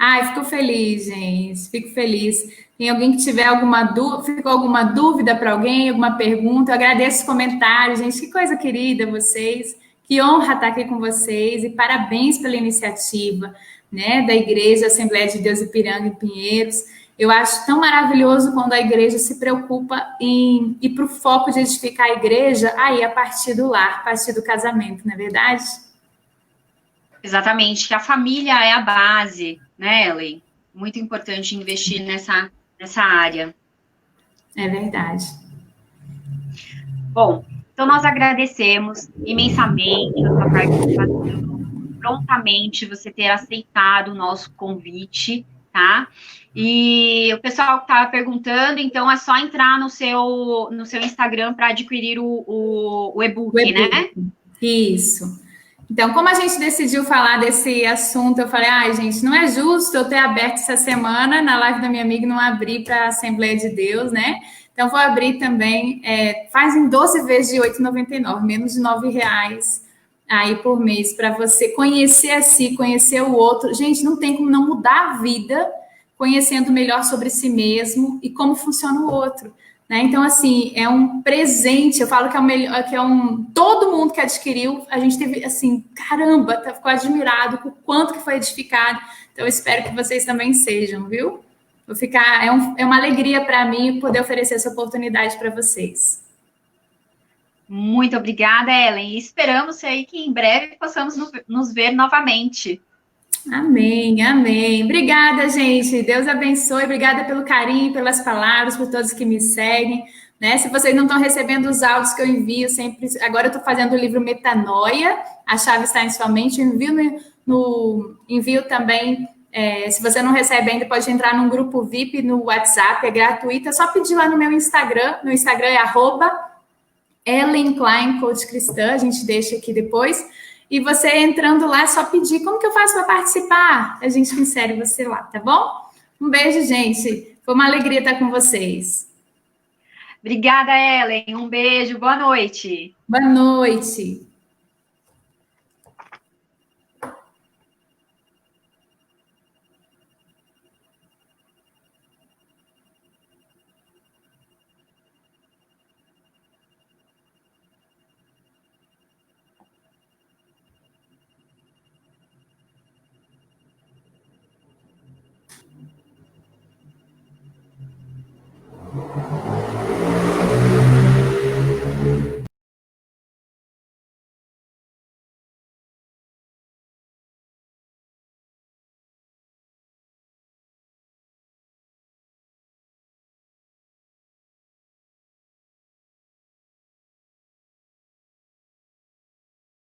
Ai, fico feliz, gente. Fico feliz. Tem alguém que tiver alguma dúvida, ficou alguma dúvida para alguém, alguma pergunta? Eu agradeço os comentários, gente. Que coisa querida vocês. Que honra estar aqui com vocês e parabéns pela iniciativa, né, da Igreja Assembleia de Deus Ipiranga em Pinheiros. Eu acho tão maravilhoso quando a igreja se preocupa em ir para o foco de edificar a igreja aí a partir do lar, a partir do casamento, não é verdade? Exatamente, que a família é a base, né, Ellen? Muito importante investir nessa área. É verdade. Bom, então nós agradecemos imensamente a sua participação, prontamente você ter aceitado o nosso convite, tá? E o pessoal que estava perguntando, então é só entrar no seu Instagram para adquirir o e-book, né? Isso. Então, como a gente decidiu falar desse assunto, eu falei, ai, gente, não é justo eu ter aberto essa semana na live da minha amiga e não abrir para a Assembleia de Deus, né? Então, vou abrir também, faz em 12 vezes de R$ 8,99, menos de R$ 9,00 aí por mês, para você conhecer a si, conhecer o outro. Gente, não tem como não mudar a vida conhecendo melhor sobre si mesmo e como funciona o outro. Né? Então, assim, é um presente, eu falo que é o melhor, que é todo mundo que adquiriu, a gente teve, assim, caramba, ficou admirado com o quanto que foi edificado. Então, eu espero que vocês também sejam, viu? Vou ficar, é uma alegria para mim poder oferecer essa oportunidade para vocês. Muito obrigada, Ellen. E esperamos aí que em breve possamos nos ver novamente. Amém, amém. Obrigada, gente. Deus abençoe. Obrigada pelo carinho, pelas palavras, por todos que me seguem. Né? Se vocês não estão recebendo os áudios que eu envio sempre, agora eu estou fazendo o livro Metanoia, a chave está em sua mente. Eu envio também. Se você não recebe ainda, pode entrar num grupo VIP no WhatsApp, é gratuito. É só pedir lá no meu Instagram. Meu Instagram é @Ellen Klein, Coach Cristã. A gente deixa aqui depois. E você entrando lá, é só pedir como que eu faço para participar. A gente insere você lá, tá bom? Um beijo, gente. Foi uma alegria estar com vocês. Obrigada, Ellen. Um beijo. Boa noite. Boa noite.